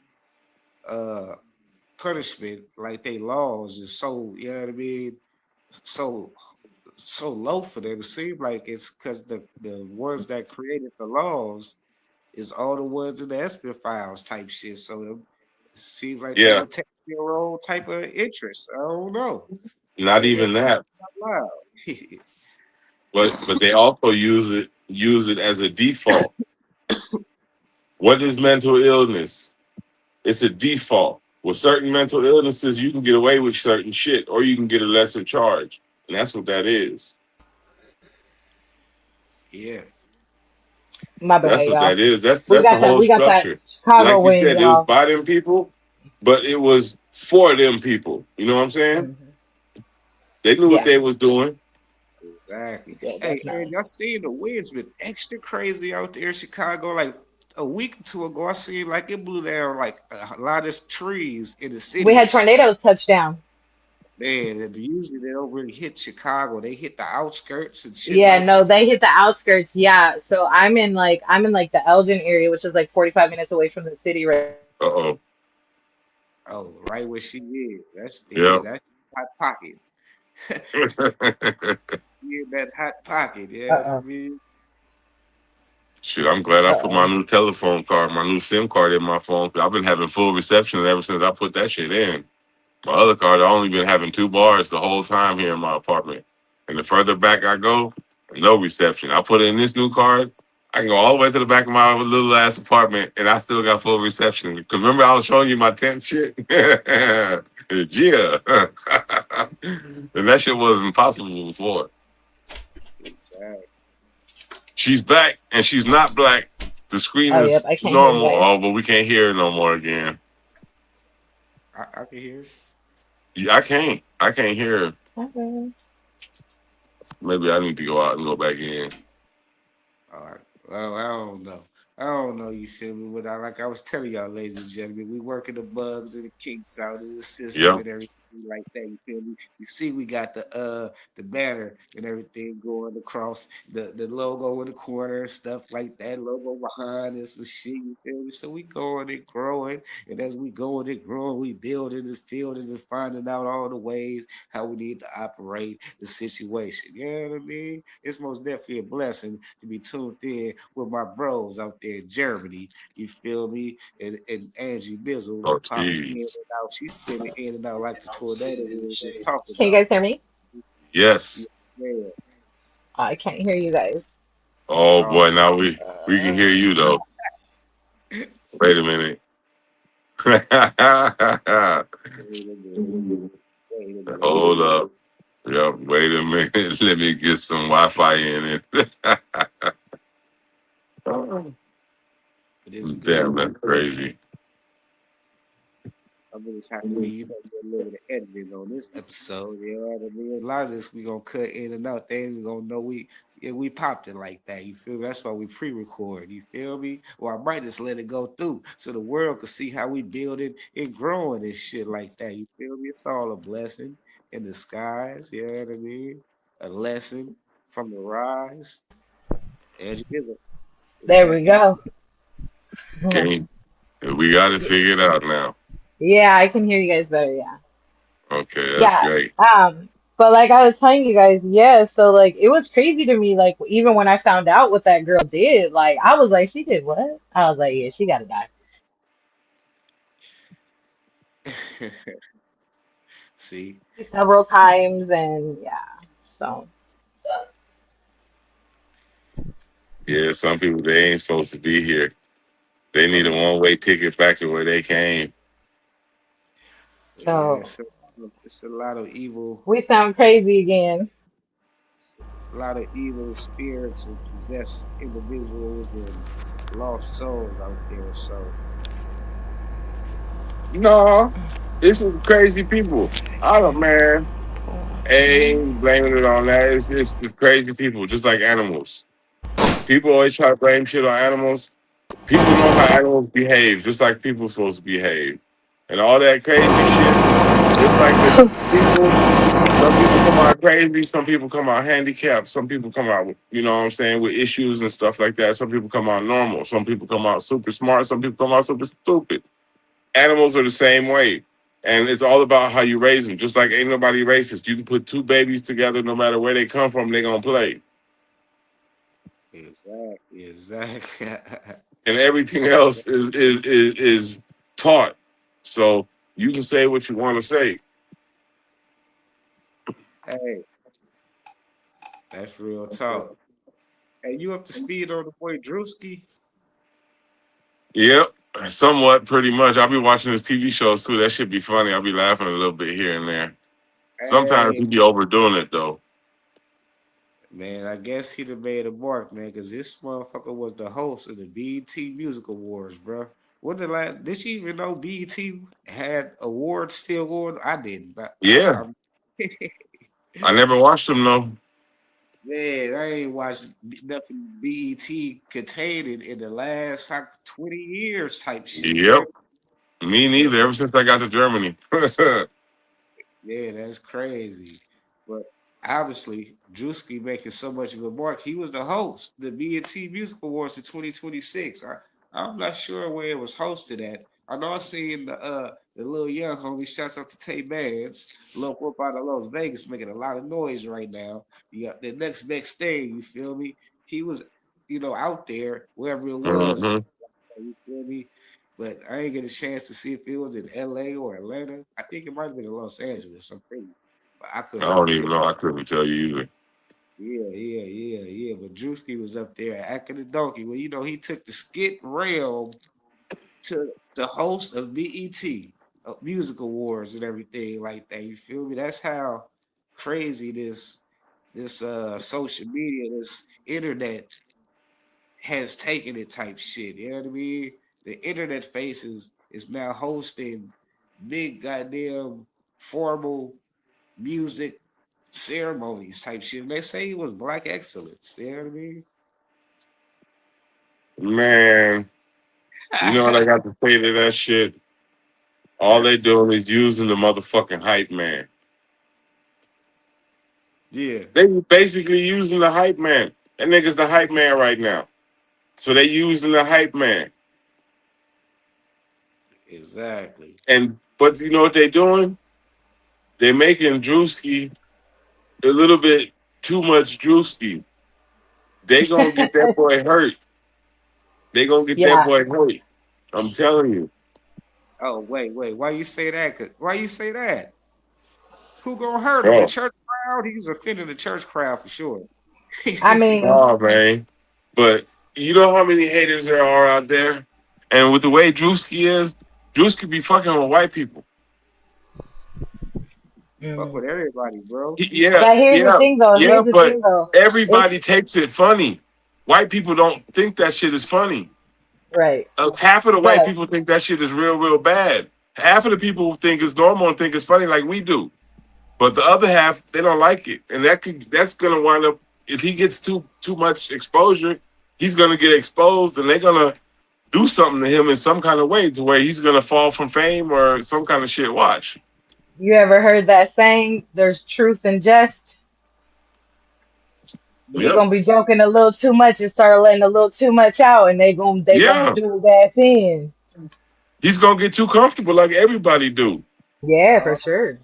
uh punishment, like they laws, is so, you know what I mean, so so low for them. It seems like it's because the ones that created the laws is all the ones in the Espen files type shit. So it seems like they Yeah. were taking their own type of interest. I don't know. Not Maybe even that. I'm loud. But they also use it as a default. What is mental illness? It's a default. With certain mental illnesses, you can get away with certain shit, or you can get a lesser charge, and that's what that is. Yeah. My bad, That's what y'all. that is. That's We that's the got that. whole We got that structure. Chicago Like you wind, said, it was y'all. by them people, but it was for them people. You know what I'm saying? Hmm. They knew what Yeah, they was doing. Exactly. yeah, Hey, and definitely. y'all seen the winds been extra crazy out there in Chicago. Like a week or two ago, I seen like it blew down like a lot of trees in the We had cities. tornadoes touch down. Man, and usually they don't really hit Chicago. They hit the outskirts and shit Yeah, like no, they hit the outskirts. Yeah, so I'm in like the Elgin area, which is like 45 minutes away from the city, right? Uh oh, right where she is. That's yeah, oh. that's hot pocket. Yeah. She in that hot pocket, yeah. I Uh-oh. mean, Shit, I'm glad I put my Uh-oh. new telephone card, my new SIM card in my phone. I've been having full reception ever since I put that shit in. My other card, I only been having 2 bars the whole time here in my apartment. And the further back I go, no reception. I put in this new card, I can go all the way to the back of my little ass apartment, and I still got full reception. Because remember, I was showing you my tent shit. Yeah, and that shit was impossible before. She's back, and she's not black. The screen Oh, is yep, I can't hear you normal. guys. Oh, but we can't hear her no more again. I can hear. Yeah, I can't hear her. Okay. Maybe I need to go out and go back in. All right. Well, I don't know. I don't know, you feel me? But like I was telling y'all, ladies and gentlemen, we working the bugs and the kinks out of the system Yep. and everything like that. You feel me? You see, we got the banner and everything going across the logo in the corner and stuff like that. Logo behind us and shit. You feel me? So we going and growing, and as we going and growing, we building and fielding and finding out all the ways how we need to operate the situation. You know what I mean? It's most definitely a blessing to be tuned in with my bros out there in Germany. You feel me? And Angie Bizzle Oh, popping in and jeez. out. She's spinning in and out like the tornado we were just talking Can you about. guys hear me? Yes. Yeah. I can't hear you guys. Oh Oh, boy, now we can hear you though. Wait a minute. wait a minute. Wait a minute. Hold up. Yep. Wait a minute. Let me get some Wi-Fi in it. It is Damn, good. that's crazy. I'm just happy we a little bit of editing on this episode. You know what I mean? A lot of this we gonna cut in and out. They ain't gonna know we popped it like that. You feel me? That's why we pre-record. You feel me? Or I might just let it go through so the world can see how we building and growing and shit like that. You feel me? It's all a blessing in disguise. You know what I mean? A lesson from the rise. Education is There back we in. go. Okay. We got it figured out now. Yeah, I can hear you guys better. Yeah. Okay, that's Yeah. great. But like I was telling you guys, yeah, so like it was crazy to me, like even when I found out what that girl did, like I was like, she did what? I was like, yeah, she gotta die See? several times, and yeah, so Yeah, some people they ain't supposed to be here. They need a one-way ticket back to where they came. Yeah, so it's a lot of evil. we sound crazy again. A lot of evil spirits and possessed individuals and lost souls out there. So No, it's some crazy people. I don't, man. Ain't blaming it on that. It's just crazy people, just like animals. People always try to blame shit on animals. People know how animals behave, just like people supposed to behave. And all that crazy shit, it's like the people, some people come out crazy, some people come out handicapped, some people come out, you know what I'm saying, with issues and stuff like that. Some people come out normal, some people come out super smart, some people come out super stupid. Animals are the same way. And it's all about how you raise them. Just like ain't nobody racist. You can put two babies together, no matter where they come from, they're gonna play. exactly. And everything else is taught. So you can say what you want to say. Hey, that's real talk. Hey, you up to speed on the boy Drewski? Yep, somewhat, pretty much. I'll be watching his TV shows too. That should be funny. I'll be laughing a little bit here and there. Sometimes Hey, he be overdoing it though. man, I guess he done made a mark, man, because this motherfucker was the host of the BET Music Awards, bro. What the last? Did she even know BET had awards still going? I didn't. Yeah, I never watched him though. Man, I ain't watched nothing BET contained in the last like 20 years type shit, man. Yep, me neither. Ever since I got to Germany. Yeah, that's crazy. But obviously, Drewski making so much of a mark. He was the host, the BET Music Awards in 2026. I'm not sure where it was hosted at. I know I seen the little young homie. Shouts out to Tay Bands, local up out of Las Vegas, making a lot of noise right now. You got the next best thing. You feel me? He was, out there wherever it was. Hmm. You feel me? But I ain't get a chance to see if it was in LA or Atlanta. I think it might have been in Los Angeles. I'm pretty, but I I couldn't really don't tell. even know. I couldn't tell you either. Yeah. But Drewski was up there acting a donkey. Well, he took the skit realm to the host of BET, Music Awards and everything like that. You feel me? That's how crazy this social media, this internet has taken it type shit. You know what I mean? The internet faces is now hosting big goddamn formal music ceremonies type shit. And they say it was black excellence. You know what I mean? Man, you know what I got to say to that shit? All they doing is using the motherfucking hype man. Yeah, They basically using the hype man. That nigga's the hype man right now. So they using the hype man. exactly. But you know what they doing? They're making Drewski a little bit too much Drewski. They gonna get that boy hurt. They gonna get that Yeah. boy hurt. I'm telling you. Oh, wait. Why you say that? Why you say that? Who gonna hurt him? The Oh, church crowd? He's offending the church crowd for sure. I mean, oh man. But you know how many haters there are out there? And with the way Drewski is, Drewski be fucking with white people. Fuck with everybody, bro. Yeah, but here's the yeah, thing though. yeah, Here's the but thing though. It's everybody takes it funny. White people don't think that shit is funny. right. Half of the white But people think that shit is real, real bad. Half of the people think it's normal and think it's funny like we do. But the other half, they don't like it. And that's gonna wind up, if he gets too much exposure, he's gonna get exposed and they're gonna do something to him in some kind of way to where he's gonna fall from fame or some kind of shit. Watch. you ever heard that saying, there's truth in jest? You're Yeah. Yep. gonna be joking a little too much and start letting a little too much out, and they gonna Yeah. do that in. He's gonna get too comfortable like everybody do. Yeah, for Uh, sure.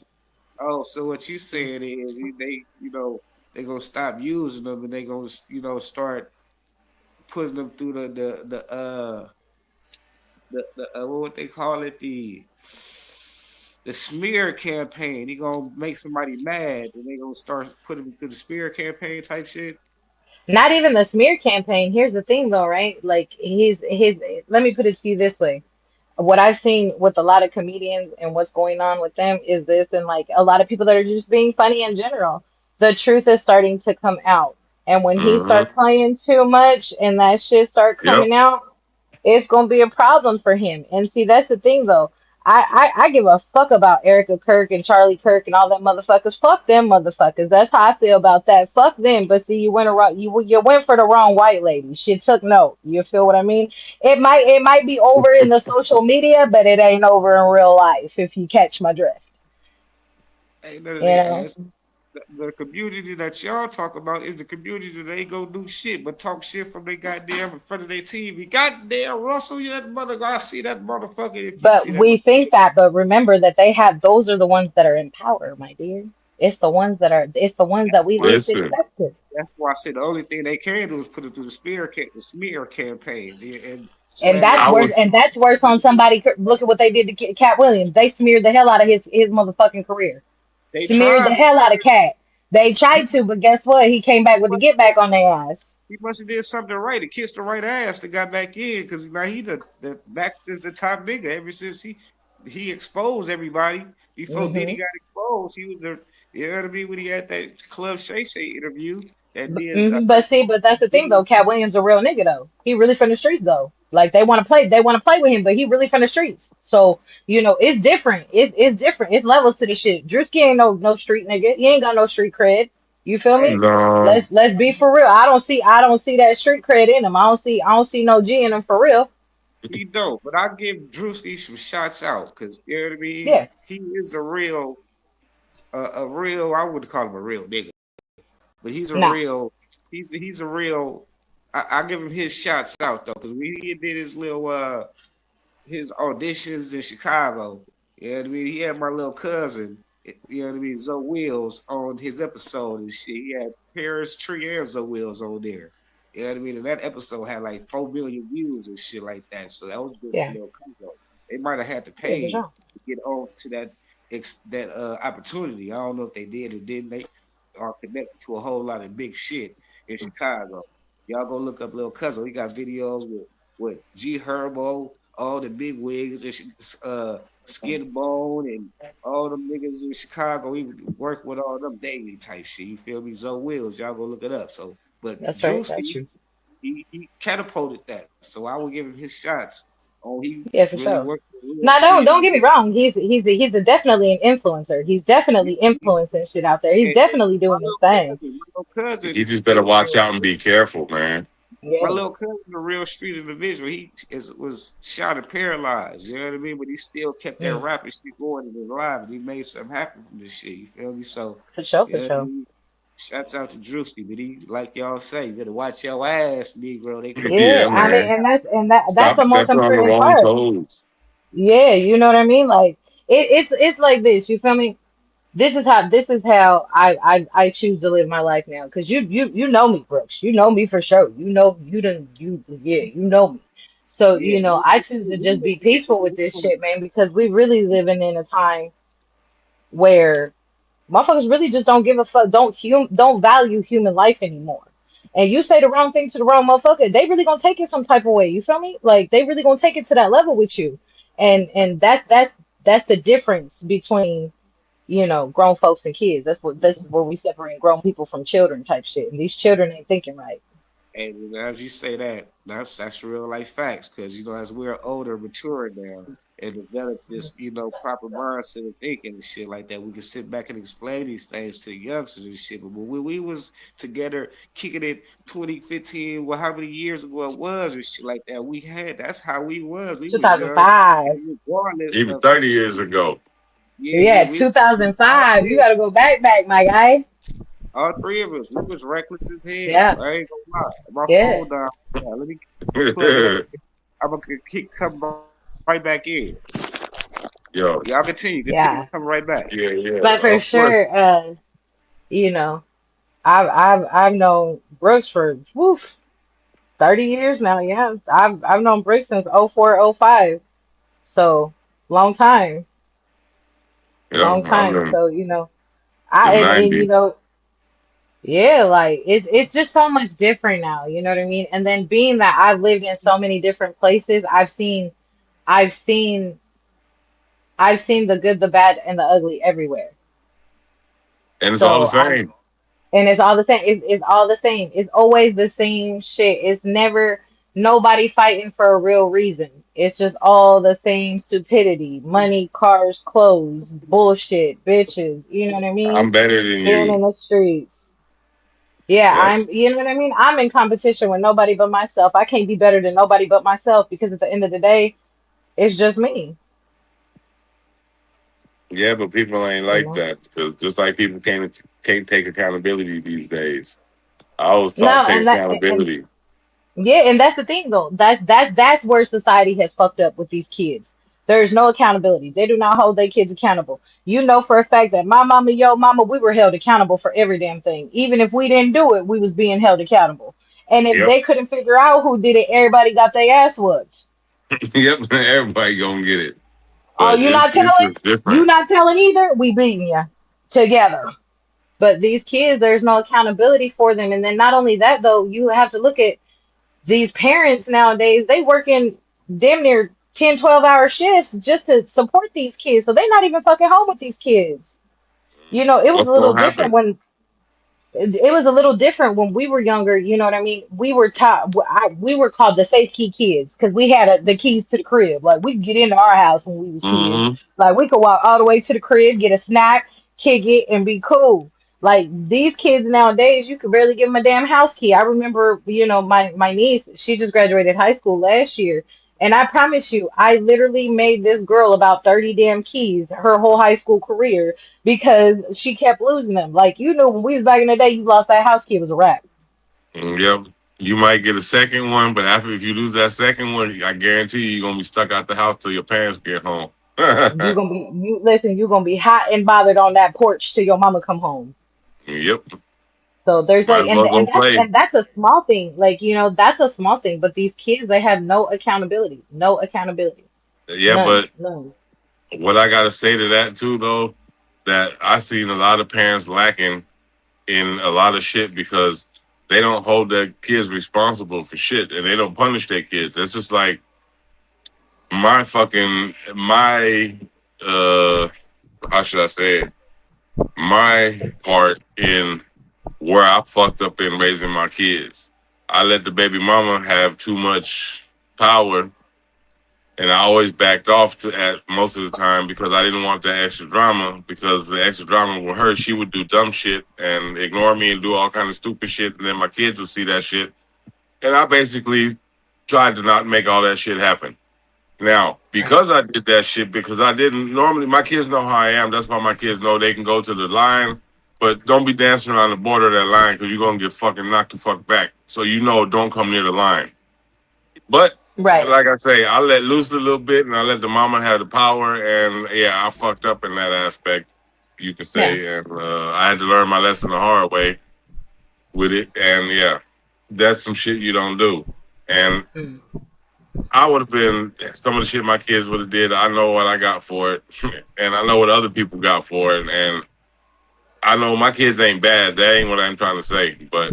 so what you saying is they gonna stop using them and they gonna start putting them through the what they call it, the smear campaign. He gonna make somebody mad and they gonna start putting them through the smear campaign type shit. Not even the smear campaign. Here's the thing though, right? Like his let me put it to you this way. What I've seen with a lot of comedians and what's going on with them is this, and like a lot of people that are just being funny in general. The truth is starting to come out. And when he Mm-hmm. start playing too much and that shit start Yep. coming out, it's gonna be a problem for him. And see, that's the thing though. I give a fuck about Erica Kirk and Charlie Kirk and all that motherfuckers. Fuck them motherfuckers. That's how I feel about that. Fuck them. But see, you went around. You went for the wrong white lady. She took note. You feel what I mean? It might be over in the social media, but it ain't over in real life. If you catch my drift, Ain't none of you their know. ass. The community that y'all talk about is the community that ain't gonna do shit but talk shit from their goddamn in front of their TV. Goddamn Russell, you that mother, I see that motherfucker. If you see But that, we think that, but remember that they have those are the ones that are in power, my dear. It's the ones that that's we why. least Listen. expected. That's why I said the only thing they can do is put it through the smear campaign, and And slander. that's I worse. was And that's worse on somebody. Look at what they did to Cat Williams. They smeared the hell out of his motherfucking career. They Smeared the tried. hell out of Cat. They He, tried to, but guess what? He came back he with the must get have back on their ass. he must have did something right. He kissed the right ass that got back in because now he the back is the top nigga ever since he exposed everybody before Diddy Hmm. got exposed. He was the you know what I mean when he had that Club Shay Shay interview that did I But think see, but that's the thing Diddy though. Cat Williams a real nigga though. He really from the streets though. Like they want to play with him, but he really from the streets. So it's different. It's different. It's levels to this shit. Drewski ain't no street nigga. He ain't got no street cred. You feel hey me? no. Let's be for real. I don't see that street cred in him. I don't see no G in him for real. he dope, but I give Drewski some shots out because you know what I mean. Yeah. He is a real I wouldn't call him a real nigga, but he's a Nah. real he's a real. I give him his shots out though, because when he did his auditions in Chicago, you know what I mean. He had my little cousin, you know what I mean, Zoe Wills on his episode and shit. He had Paris Tree and Zoe Wills on there. You know what I mean. And that episode had like 4 million views and shit like that. So that was a good Yeah. little combo. They might have had to Yeah, for pay sure. to get on to that opportunity. I don't know if they did or didn't. are connected to a whole lot of big shit in Chicago. Y'all go look up Lil Cousin. We got videos with G Herbo, all the big wigs, and Skin Bone, and all them niggas in Chicago. We work with all them daily type shit. You feel me? Zoe Wills. Y'all go look it up. So, but That's right. That's Drewski, true. he catapulted that. So I will give him his shots. Oh, he Yeah, for really sure. worked the real Now, street. don't get me wrong. He's a definitely an influencer. He's definitely influencing shit out there. He's And definitely my doing his little thing. He cousin just is better a watch real out and be careful, man. my Yeah, little cousin, a real street individual. He was shot and paralyzed. You know what I mean? But he still kept that mm, rapping shit going in his life, and he made something happen from this shit. You feel me? So, for sure, you for know what I sure. mean? Shouts out to Drewski, but he, like y'all say, you better watch your ass, Negro. They coming for Yeah, Yeah, your I ass. mean, man. that's Stop the most stepping on the important wrong part. toes. Yeah, you know what I mean. Like it's like this. You feel me? This is how I choose to live my life now. Because you know me, Brooks. You know me for sure. You know you know me. So Yeah, I choose to just be peaceful with this shit, man. Because we really living in a time where motherfuckers really just don't give a fuck, don't value human life anymore. And you say the wrong thing to the wrong motherfucker, they really gonna take it some type of way. You feel me? Like they really gonna take it to that level with you. And that's the difference between grown folks and kids. That's where we separate grown people from children type shit. And these children ain't thinking right. and as you say that, that's real life facts. Because as we're older, mature now, and develop this proper mindset of thinking and shit like that, we can sit back and explain these things to the youngsters and shit. But when we was together kicking it 2015, well, how many years ago it was and shit like that, that's how we was. We was young, 2005. and regardless Even of 30 years ago. yeah, Yeah, we all 2005. You three, gotta go back, my guy. all three of us, we was reckless as hell. Yeah, I ain't gonna lie. My yeah. phone down. Yeah, let me plug it up. I'm gonna keep coming right back in. Yo, Y'all continue. Continue. Yeah. I'm coming right back. yeah, yeah. But for Of course. sure, you know, I've known Brooks for 30 years now. Yeah. I've known Brooks since 04, 05. So long time. Yeah, Long I'm time. in So, the I and 90s. yeah, like it's just so much different now, you know what I mean? And then being that I've lived in so many different places, I've seen I've seen the good, the bad, and the ugly everywhere. And it's all the So same. and it's all the same. It's all the same. It's always the same shit. It's never nobody fighting for a real reason. It's just all the same stupidity. Money, cars, clothes, bullshit, bitches. You know what I mean? I'm better than Being in you. the streets. Yeah, Yep. you know what I mean? I'm in competition with nobody but myself. I can't be better than nobody but myself because at the end of the day, it's just me. Yeah, but people ain't You like know? that. 'Cause just like people can't take accountability these days. I always taught No, take and accountability. yeah, and that's the thing though. That's where society has fucked up with these kids. There's no accountability. They do not hold their kids accountable. You know for a fact that my mama, yo mama, we were held accountable for every damn thing. Even if we didn't do it, we was being held accountable. And if Yep. they couldn't figure out who did it, everybody got their ass whooped. Yep. Everybody gonna get it. Oh, But you it's not it's telling? just You different. not telling either? We beating you together. But these kids, there's no accountability for them. And then not only that though, you have to look at these parents nowadays, they working damn near 10, 12-hour shifts just to support these kids. So they're not even fucking home with these kids. It was What's a little gonna different happen? when it was a little different when we were younger. You know what I mean? We were taught, we were called the safe key kids because we had the keys to the crib. Like we could get into our house when we was kids. Hmm. Like we could walk all the way to the crib, get a snack, kick it, and be cool. Like these kids nowadays, you could barely give them a damn house key. I remember, my niece, she just graduated high school last year. And I promise you, I literally made this girl about 30 damn keys her whole high school career because she kept losing them. Like when we was back in the day, you lost that house key, it was a wrap. Yep. You might get a second one, but after if you lose that second one, I guarantee you're gonna be stuck out the house till your parents get home. You're gonna be hot and bothered on that porch till your mama come home. Yep. So there's Might like as well go play. and that's a small thing. Like, that's a small thing. But these kids, they have no accountability. No accountability. Yeah, None. but None. what I gotta say to that too, though, that I seen a lot of parents lacking in a lot of shit because they don't hold their kids responsible for shit and they don't punish their kids. It's just like my how should I say it? My part in where I fucked up in raising my kids. I let the baby mama have too much power, and I always backed off at most of the time because I didn't want the extra drama. Because the extra drama with her, she would do dumb shit and ignore me and do all kind of stupid shit, and then my kids would see that shit. And I basically tried to not make all that shit happen. Now, because I did that shit, because I didn't normally, my kids know how I am. That's why my kids know they can go to the line, but don't be dancing around the border of that line because you're gonna get fucking knocked the fuck back. So don't come near the line. But Right. like I say, I let loose a little bit and I let the mama have the power. And yeah, I fucked up in that aspect, you could say. Yeah. And I had to learn my lesson the hard way with it. And yeah, that's some shit you don't do. And I would have been some of the shit my kids would have did. I know what I got for it, and I know what other people got for it. And I know my kids ain't bad. That ain't what I'm trying to say. But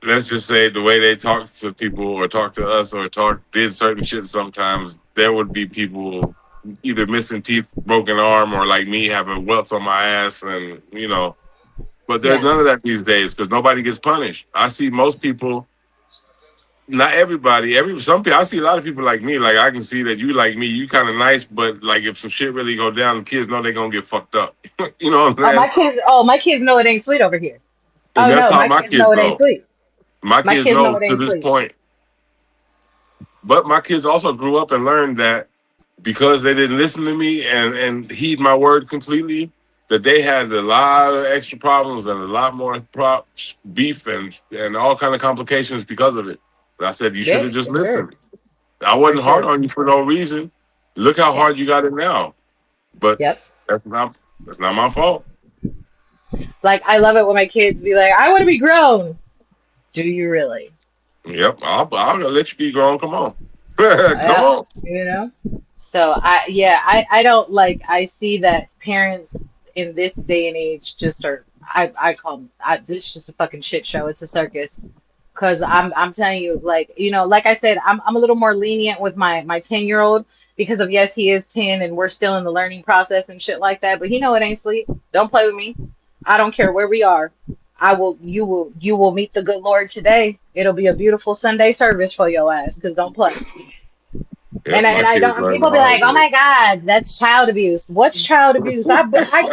let's just say the way they talk to people or talk to us or did certain shit sometimes, there would be people either missing teeth, broken arm, or like me having welts on my ass, and But there's none of that these days because nobody gets punished. I see most people. Not everybody. Some people. I see a lot of people like me. Like I can see that you like me. You kind of nice, but like if some shit really go down, the kids know they're gonna get fucked up. You know what I'm saying? My kids know it ain't sweet over here. And that's how my kids know it ain't sweet. My kids know to this point. But my kids also grew up and learned that because they didn't listen to me and heed my word completely, that they had a lot of extra problems and a lot more beef and all kind of complications because of it. And I said, you should have just listened. I wasn't hard on you for no reason. Look how hard you got it now. But that's not my fault. Like, I love it when my kids be like, I want to be grown. Do you really? Yep. I'll let you be grown. Come on. Come on. So I don't like, I see that parents in this day and age just are, I call them, this is just a fucking shit show. It's a circus. Because I'm telling you, like I said, I'm a little more lenient with my 10-year-old because of, yes, he is 10 and we're still in the learning process and shit like that. But it ain't sleep. Don't play with me. I don't care where we are. You will meet the good Lord today. It'll be a beautiful Sunday service for your ass because don't play. And I don't. People be like, "Oh my God, that's child abuse." What's child abuse? I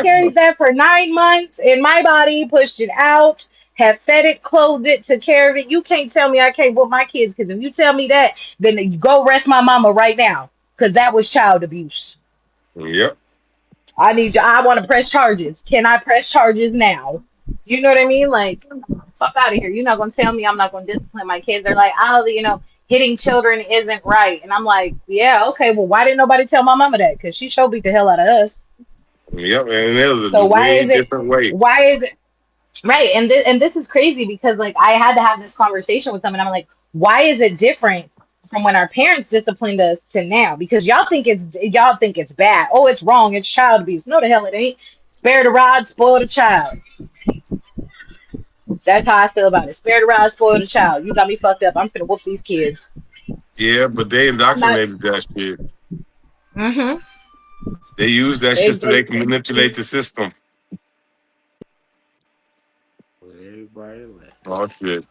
carried that for 9 months in my body, pushed it out, have fed it, clothed it, took care of it. You can't tell me I can't whoop my kids because if you tell me that, then you go arrest my mama right now because that was child abuse. Yep. I want to press charges. Can I press charges now? You know what I mean? Like, fuck out of here. You're not gonna tell me I'm not gonna discipline my kids. They're like, hitting children isn't right. And I'm like, yeah, okay, well, why didn't nobody tell my mama that? Because she sure beat the hell out of us. Yep, and it was a different way. Why is it right? And this is crazy because like I had to have this conversation with them, and I'm like, why is it different from when our parents disciplined us to now? Because y'all think it's bad. Oh, it's wrong. It's child abuse. No, the hell it ain't. Spare the rod, spoil the child. That's how I feel about it. Spare the rod, spoil the child. You got me fucked up. I'm finna whoop these kids. Yeah, but they indoctrinated that shit. Mm-hmm. They use that shit so they can manipulate the system. Everybody left. Oh shit.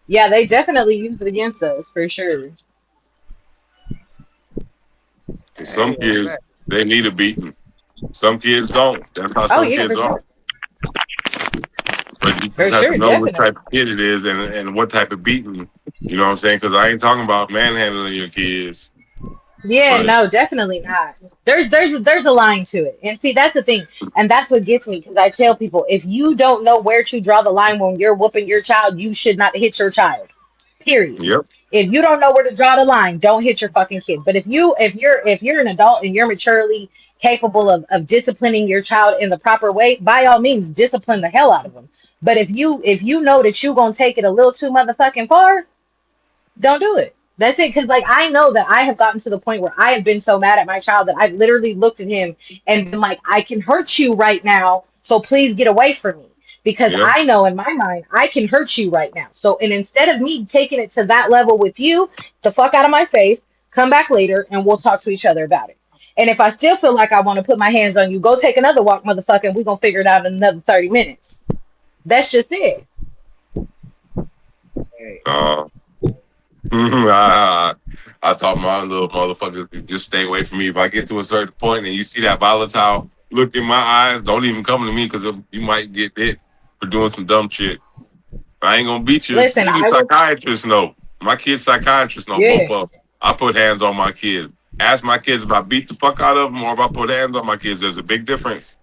Yeah, they definitely use it against us for sure. Some kids, they need a beating. Some kids don't. That's how some kids are. But you just have to know what type of kid it is and what type of beating. You know what I'm saying? Because I ain't talking about manhandling your kids. Yeah, no, definitely not. There's a line to it. And see, that's the thing. And that's what gets me, because I tell people, if you don't know where to draw the line when you're whooping your child, you should not hit your child. Period. Yep. If you don't know where to draw the line, don't hit your fucking kid. But if you're an adult and you're maturely capable of disciplining your child in the proper way, by all means, discipline the hell out of them. But if you know that you're gonna take it a little too motherfucking far, don't do it. That's it. Because like I know that I have gotten to the point where I have been so mad at my child that I've literally looked at him and been like, I can hurt you right now, so please get away from me. Because Yeah. I know in my mind I can hurt you right now. So and instead of me taking it to that level with you, the fuck out of my face, come back later and we'll talk to each other about it. And if I still feel like I want to put my hands on you, go take another walk, motherfucker, and we're gonna figure it out in another 30 minutes. That's just it. Hey, I taught my little motherfucker to just stay away from me. If I get to a certain point and you see that volatile look in my eyes, don't even come to me because you might get hit for doing some dumb shit. I ain't gonna beat you. Listen, Even I will. psychiatrists know. My kids' psychiatrists know both Yeah, of them. I put hands on my kids. Ask my kids if I beat the fuck out of them or if I put hands on my kids. There's a big difference.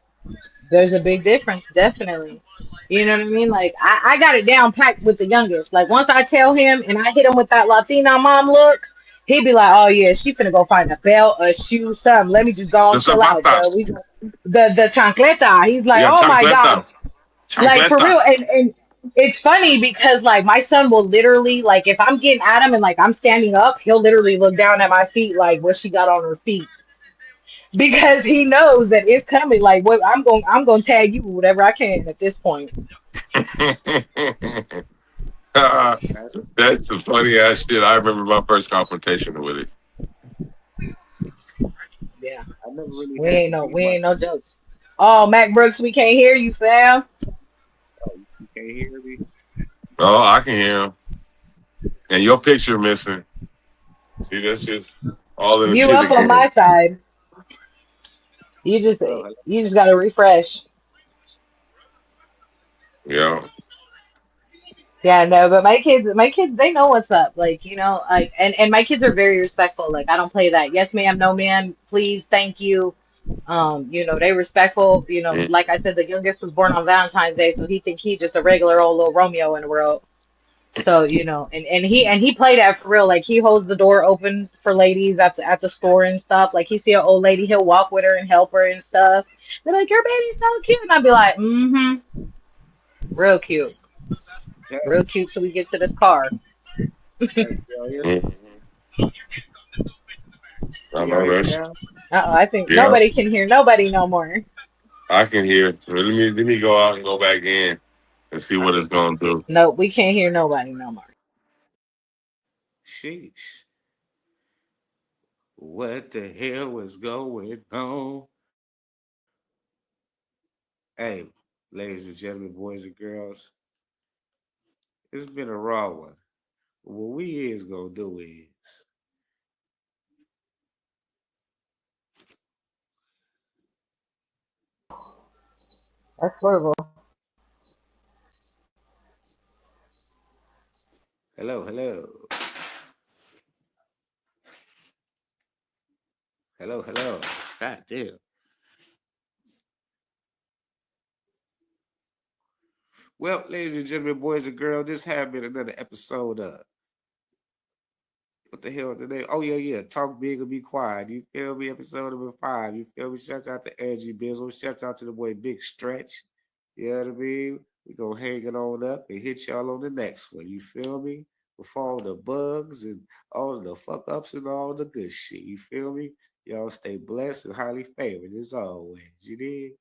there's a big difference, definitely. You know what I mean? Like I got it down packed with the youngest. Like once I tell him and I hit him with that Latina mom look, he'd be like, "Oh yeah, she finna go find a belt, a shoe, something. Let me just go The and chill out, bro." zapatas. The chancleta. He's like, Yeah, "Oh my god!" chancleta. Like for Chancleta. real. And it's funny because like my son will literally like if I'm getting at him and like I'm standing up, he'll literally look down at my feet like what she got on her feet because he knows that it's coming. Like what I'm going to tag you whatever I can at this point. that's That's some funny ass shit. I remember my first confrontation with it. Yeah, I never really had to be we much. ain't no jokes. Oh, Mac Brooks, we can't hear you, fam. You can't hear me. Oh, I can hear him. And your picture missing. See, that's just all of the You shit up on again. my side. You just Hello, hello. you just got to refresh. Yeah. Yeah, no, but my kids, they know what's up. Like, you know, like, and my kids are very respectful. Like, I don't play that. Yes, ma'am, no, ma'am, please, thank you. You know, they respectful. You know, Mm. like I said, the youngest was born on Valentine's Day, so he think he just a regular old little Romeo in the world. So, you know, and he played that for real. Like, he holds the door open for ladies at the store and stuff. Like, he see an old lady, he'll walk with her and help her and stuff. They're like, your baby's so cute, and I'd be like, mm-hmm, real cute, Hey, real cute. Till we get to this car. hey, y'all hear me? Mhm. I Can y'all know hear me that's now? Uh-oh, I think yeah. nobody can hear nobody no more. I can hear. Let me go out and go back in and see I what it's can hear gonna you. do. No, we can't hear nobody no more. Sheesh. What the hell is going on? Hey, ladies and gentlemen, boys and girls, it's been a raw one. What we is gonna do is That's horrible. hello, hello, hello, hello. God damn. Well, ladies and gentlemen, boys and girls, this has been another episode of what the hell today? Oh yeah, yeah. Talk big or be quiet. You feel me? Episode number 5. You feel me? Shout out to Angie Bizzle. Shout out to the boy Big Stretch. You know what I mean? We gonna hang it on up and hit y'all on the next one. You feel me? Before all the bugs and all the fuck ups and all the good shit. You feel me? Y'all stay blessed and highly favored as always. You did?